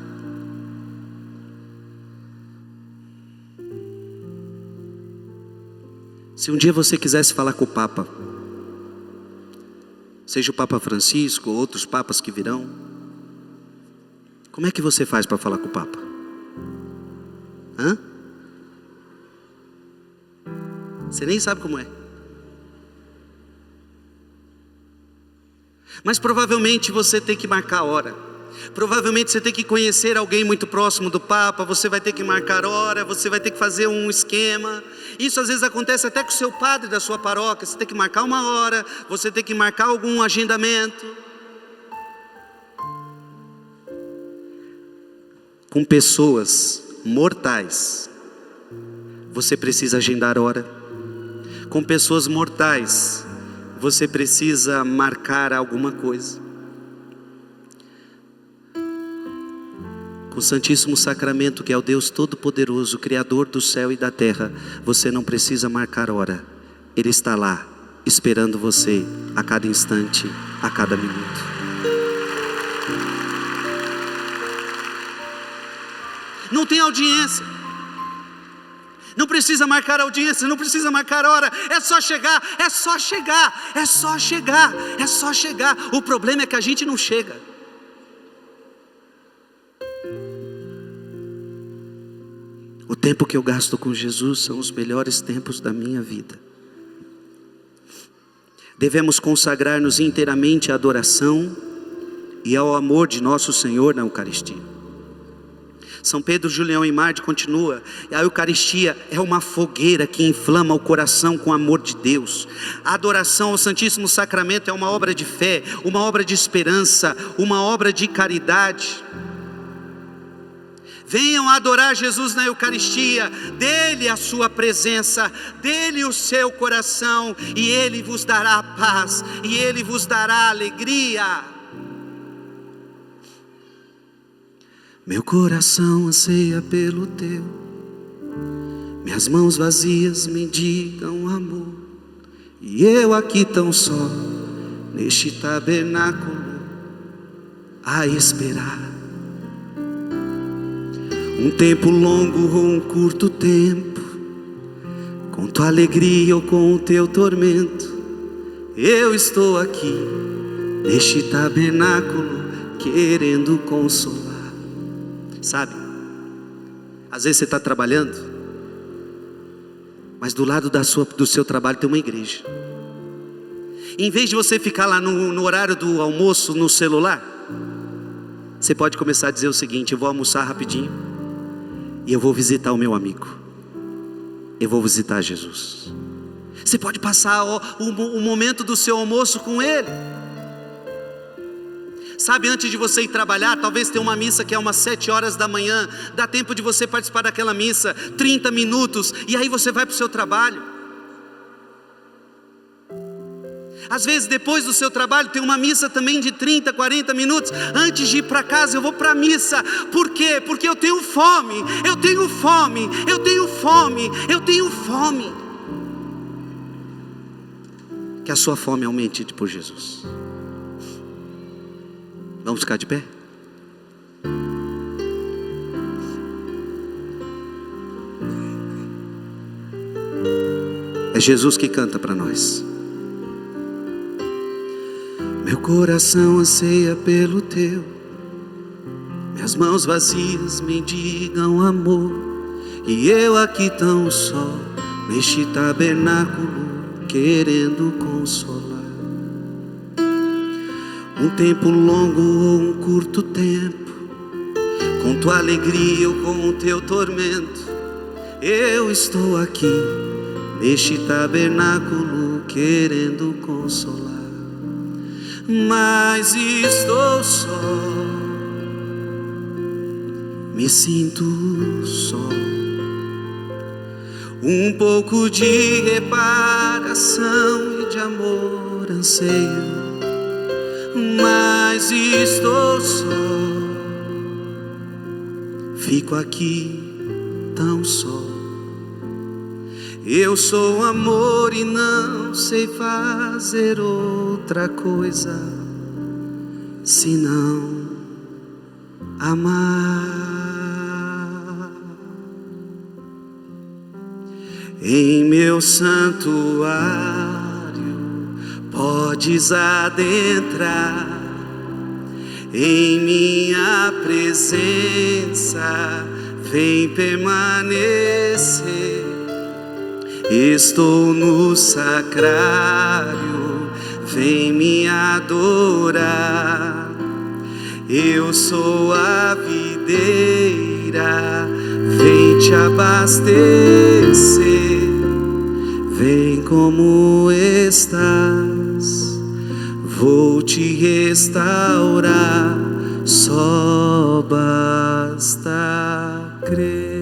Se um dia você quisesse falar com o Papa, seja o Papa Francisco ou outros papas que virão, como é que você faz para falar com o Papa? Você nem sabe como é. Mas provavelmente você tem que marcar a hora. Provavelmente você tem que conhecer alguém muito próximo do Papa. Você vai ter que marcar hora, você vai ter que fazer um esquema. Isso às vezes acontece até com o seu padre da sua paróquia. Você tem que marcar uma hora, você tem que marcar algum agendamento. Com pessoas mortais, você precisa agendar hora. Com pessoas mortais, você precisa marcar alguma coisa. Com o Santíssimo Sacramento, que é o Deus Todo-Poderoso, Criador do céu e da terra, você não precisa marcar hora. Ele está lá, esperando você a cada instante, a cada minuto. Não tem audiência. Não precisa marcar audiência, não precisa marcar hora. É só chegar, é só chegar, é só chegar, é só chegar. O problema é que a gente não chega. O tempo que eu gasto com Jesus são os melhores tempos da minha vida. Devemos consagrar-nos inteiramente à adoração e ao amor de nosso Senhor na Eucaristia. São Pedro Julião Imard continua: a Eucaristia é uma fogueira que inflama o coração com o amor de Deus. A adoração ao Santíssimo Sacramento é uma obra de fé, uma obra de esperança, uma obra de caridade. Venham adorar Jesus na Eucaristia, dele a sua presença, dele o seu coração, e ele vos dará paz, e ele vos dará alegria. Meu coração anseia pelo teu, minhas mãos vazias mendigam amor, e eu aqui tão só, neste tabernáculo, a esperar. Um tempo longo ou um curto tempo, com tua alegria ou com o teu tormento, eu estou aqui, neste tabernáculo, querendo consolar. Sabe, às vezes você está trabalhando, mas do lado do seu trabalho tem uma igreja. Em vez de você ficar lá no horário do almoço no celular, você pode começar a dizer o seguinte: eu vou almoçar rapidinho e eu vou visitar o meu amigo, eu vou visitar Jesus. Você pode passar o momento do seu almoço com ele. Sabe, antes de você ir trabalhar, talvez tenha uma missa que é umas 7 horas da manhã, dá tempo de você participar daquela missa, 30 minutos, e aí você vai para o seu trabalho. Às vezes depois do seu trabalho tem uma missa também de 30, 40 minutos, antes de ir para casa eu vou para a missa. Por quê? Porque eu tenho fome, eu tenho fome, eu tenho fome, eu tenho fome. Que a sua fome aumente por Jesus. Vamos ficar de pé? É Jesus que canta para nós. Meu coração anseia pelo teu, minhas mãos vazias mendigam amor, e eu aqui tão só, neste tabernáculo, querendo consolar. Um tempo longo ou um curto tempo, com tua alegria ou com o teu tormento, eu estou aqui, neste tabernáculo, querendo consolar. Mas estou só, me sinto só. Um pouco de reparação e de amor anseio, mas estou só. Fico aqui tão só. Eu sou amor e não sei fazer outra coisa senão amar. Em meu santuário podes adentrar, em minha presença vem permanecer. Estou no sacrário, vem me adorar. Eu sou a videira, vem te abastecer. Vem como estás, vou te restaurar. Só basta crer.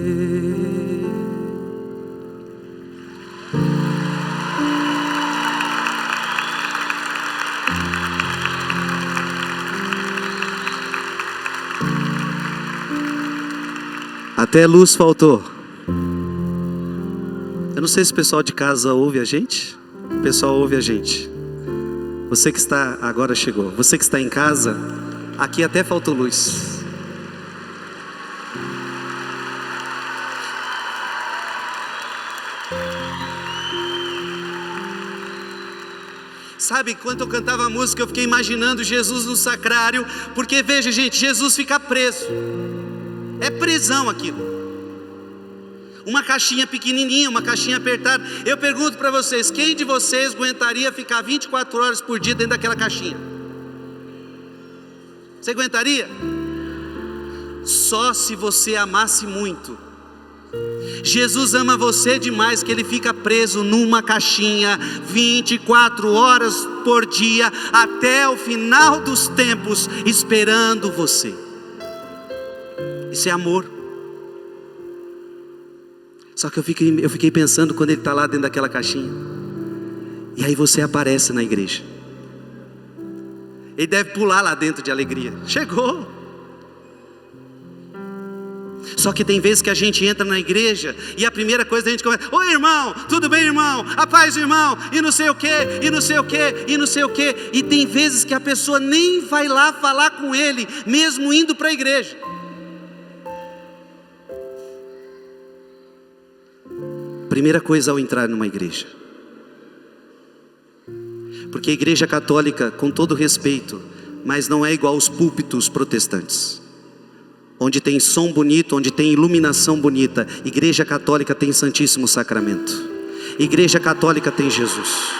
Até luz faltou. Eu não sei se o pessoal de casa ouve a gente. O pessoal ouve a gente. Você que está, agora chegou. Você que está em casa, aqui até faltou luz. Sabe, enquanto eu cantava a música, eu fiquei imaginando Jesus no sacrário. Porque veja, gente, Jesus fica preso. É prisão aquilo. Uma caixinha pequenininha, uma caixinha apertada. Eu pergunto para vocês, quem de vocês aguentaria ficar 24 horas por dia dentro daquela caixinha? Você aguentaria? Só se você amasse muito. Jesus ama você demais que Ele fica preso numa caixinha 24 horas por dia, até o final dos tempos, esperando você. Isso é amor. Só que eu fiquei pensando quando Ele está lá dentro daquela caixinha, e aí você aparece na igreja. Ele deve pular lá dentro de alegria. Chegou. Só que tem vezes que a gente entra na igreja e a primeira coisa a gente começa: oi irmão, tudo bem irmão? A paz irmão, e não sei o que, e não sei o que, e não sei o que. E tem vezes que a pessoa nem vai lá falar com ele, mesmo indo para a igreja. Primeira coisa ao entrar numa igreja, porque a igreja católica, com todo respeito, mas não é igual aos púlpitos protestantes, onde tem som bonito, onde tem iluminação bonita. Igreja católica tem Santíssimo Sacramento. Igreja católica tem Jesus.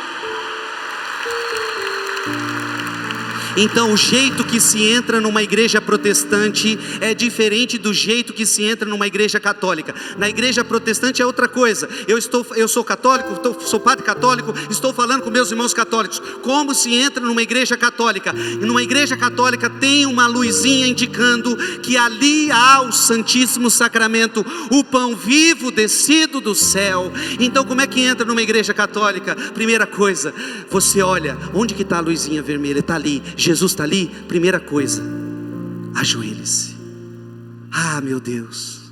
Então o jeito que se entra numa igreja protestante é diferente do jeito que se entra numa igreja católica. Na igreja protestante é outra coisa. Eu sou católico, sou padre católico, estou falando com meus irmãos católicos. Como se entra numa igreja católica? E numa igreja católica tem uma luzinha indicando que ali há o Santíssimo Sacramento, o pão vivo descido do céu. Então como é que entra numa igreja católica? Primeira coisa, você olha, onde que está a luzinha vermelha? Está ali, Jesus está ali. Primeira coisa, ajoelhe-se. Ah, meu Deus,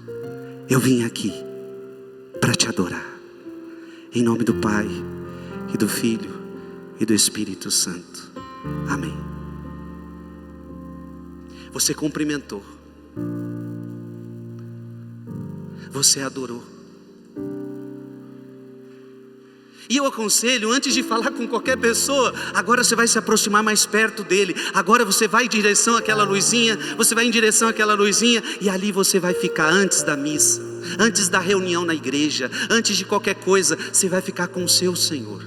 eu vim aqui para te adorar, em nome do Pai, e do Filho, e do Espírito Santo, amém. Você cumprimentou, você adorou. E eu aconselho, antes de falar com qualquer pessoa, agora você vai se aproximar mais perto dele. Agora você vai em direção àquela luzinha, e ali você vai ficar antes da missa, antes da reunião na igreja, antes de qualquer coisa, você vai ficar com o seu Senhor.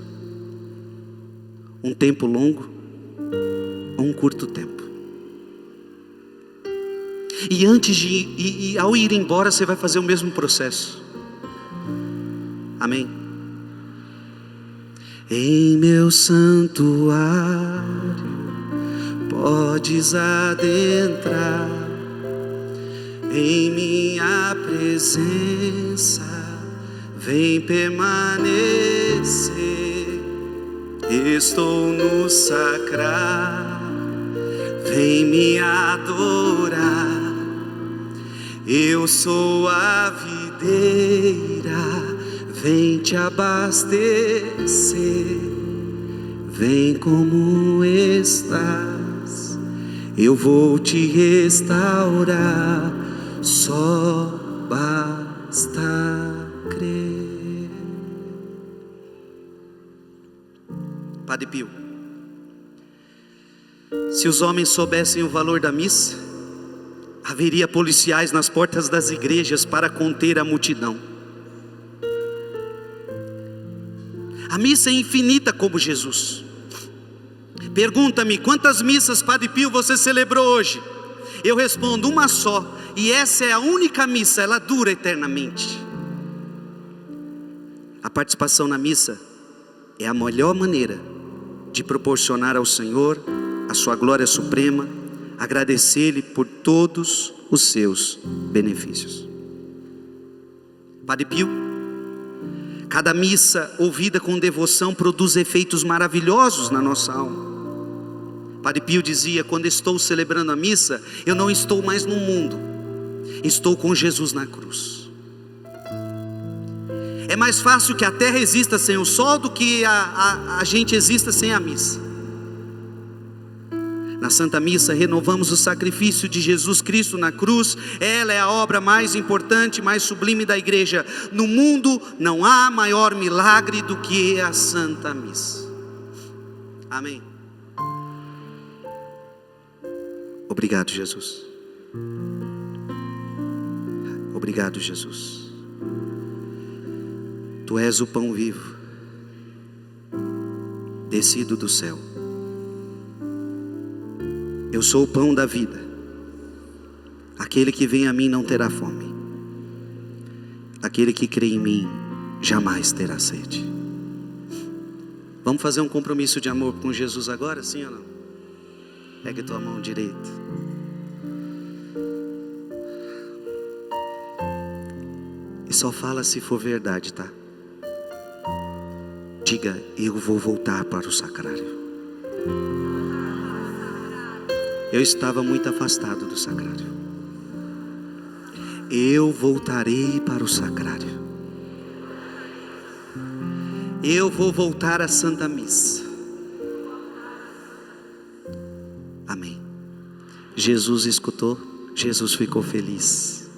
Um tempo longo ou um curto tempo. E ao ir embora, você vai fazer o mesmo processo. Amém? Em meu santuário podes adentrar, em minha presença vem permanecer. Estou no sacrário, vem me adorar. Eu sou a videira, vem te abastecer. Vem como estás, eu vou te restaurar. Só basta crer. Padre Pio, se os homens soubessem o valor da missa, haveria policiais nas portas das igrejas para conter a multidão. A missa é infinita como Jesus. Pergunta-me, quantas missas, Padre Pio, você celebrou hoje? Eu respondo, uma só. E essa é a única missa, ela dura eternamente. A participação na missa é a melhor maneira de proporcionar ao Senhor a sua glória suprema, agradecer-lhe por todos os seus benefícios. Padre Pio, cada missa ouvida com devoção produz efeitos maravilhosos na nossa alma. Padre Pio dizia, quando estou celebrando a missa, eu não estou mais no mundo, estou com Jesus na cruz. É mais fácil que a terra exista sem o sol do que a gente exista sem a missa. Na Santa Missa renovamos o sacrifício de Jesus Cristo na cruz. Ela é a obra mais importante, mais sublime da igreja. No mundo não há maior milagre do que a Santa Missa. Amém. Obrigado, Jesus. Obrigado, Jesus. Tu és o pão vivo, descido do céu. Eu sou o pão da vida. Aquele que vem a mim não terá fome. Aquele que crê em mim jamais terá sede. Vamos fazer um compromisso de amor com Jesus agora, sim ou não? Pegue tua mão direita. E só fala se for verdade, tá? Diga, eu vou voltar para o sacrário. Eu estava muito afastado do sacrário. Eu voltarei para o sacrário. Eu vou voltar à Santa Missa. Amém. Jesus escutou, Jesus ficou feliz.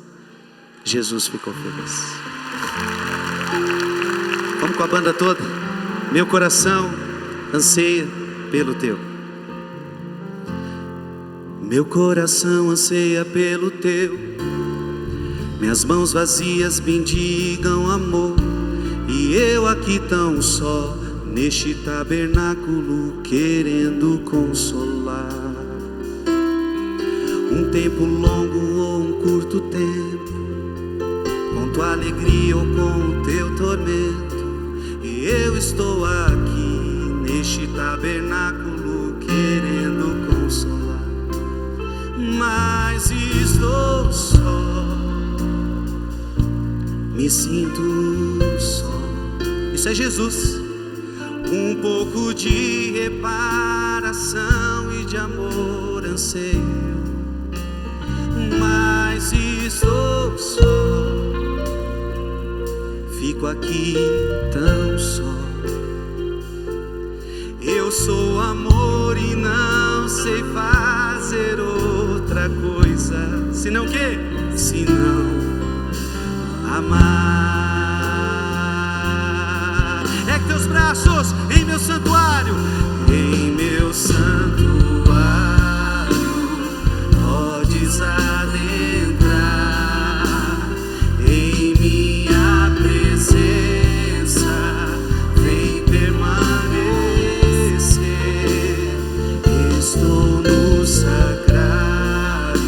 Jesus ficou feliz. Vamos com a banda toda. Meu coração anseia pelo teu. Meu coração anseia pelo teu. Minhas mãos vazias bendigam amor. E eu aqui tão só, neste tabernáculo, querendo consolar. um tempo longo ou um curto tempo, com tua alegria ou com o teu tormento, e eu estou aqui neste tabernáculo querendo consolar, mas estou só, me sinto só. Isso é Jesus. Um pouco de reparação e de amor anseio, mas estou só, fico aqui tão só. Eu sou amor e não sei fazer outra coisa, senão o quê? Senão amar. Ergue teus braços em meu santuário, em meu santuário podes adentrar, em minha presença vem permanecer. Estou no sacrário,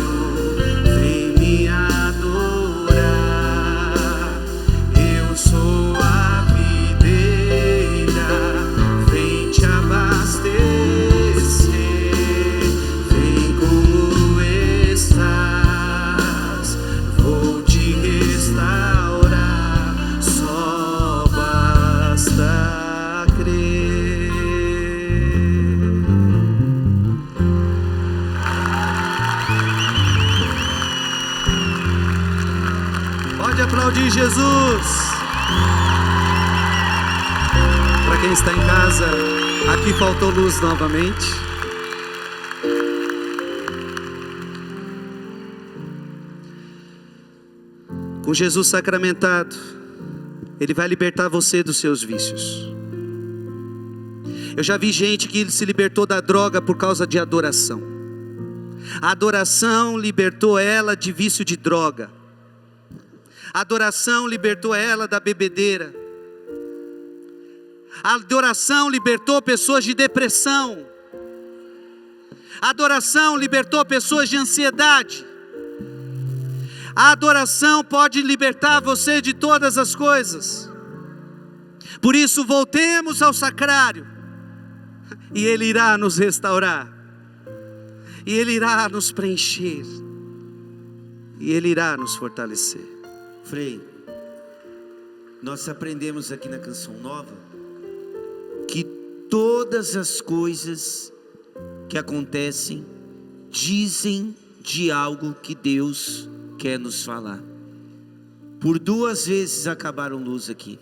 vem me adorar. Eu sou a videira, vem te abastecer. Vem como estás, vou te restaurar. Só basta crer. Pode aplaudir Jesus. Para quem está em casa, aqui faltou luz novamente. Com Jesus sacramentado, Ele vai libertar você dos seus vícios. Eu já vi gente que se libertou da droga por causa de adoração. A adoração libertou ela de vício de droga. A adoração libertou ela da bebedeira. A adoração libertou pessoas de depressão. A adoração libertou pessoas de ansiedade. A adoração pode libertar você de todas as coisas. Por isso, voltemos ao sacrário, e Ele irá nos restaurar, e Ele irá nos preencher, e Ele irá nos fortalecer. Frei, nós aprendemos aqui na Canção Nova que todas as coisas que acontecem dizem de algo que Deus quer nos falar. Por 2 vezes acabaram luz aqui.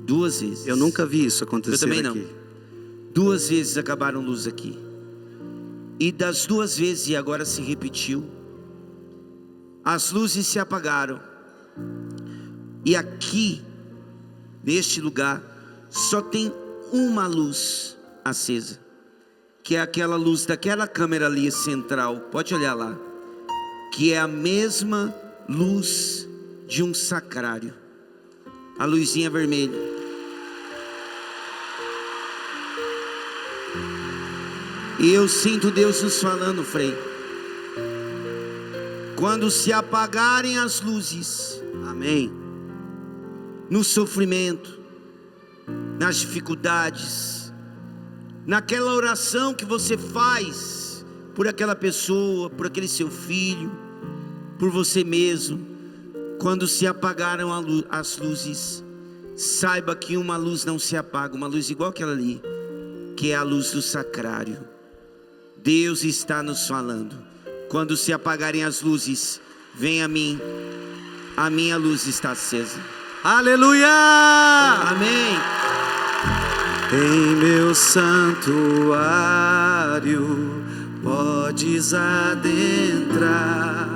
2 vezes. Eu nunca vi isso acontecer. Eu também não. Aqui. 2 vezes acabaram luz aqui. E das 2 vezes, e agora se repetiu, as luzes se apagaram. E aqui, neste lugar, só tem uma luz acesa, que é aquela luz daquela câmera ali central. Pode olhar lá. Que é a mesma luz de um sacrário. A luzinha vermelha. E eu sinto Deus nos falando, Frei. Quando se apagarem as luzes, Amém. no sofrimento, nas dificuldades, naquela oração que você faz por aquela pessoa, por aquele seu filho, por você mesmo, quando se apagaram as luzes, saiba que uma luz não se apaga, uma luz igual aquela ali, que é a luz do sacrário. Deus está nos falando: quando se apagarem as luzes, vem a mim, a minha luz está acesa. Aleluia! Amém. Em meu santuário podes adentrar,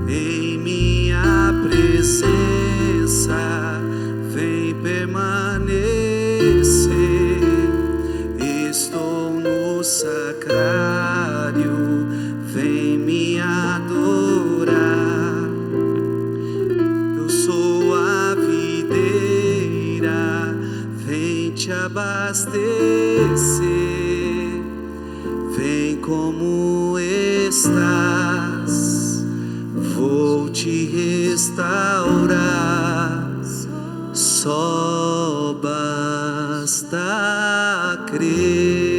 em minha presença vem permanecer. Estou no sacrário, vem me adorar. Eu sou a videira, vem te abastecer. Vem como estás, vou te restaurar. Só basta crer.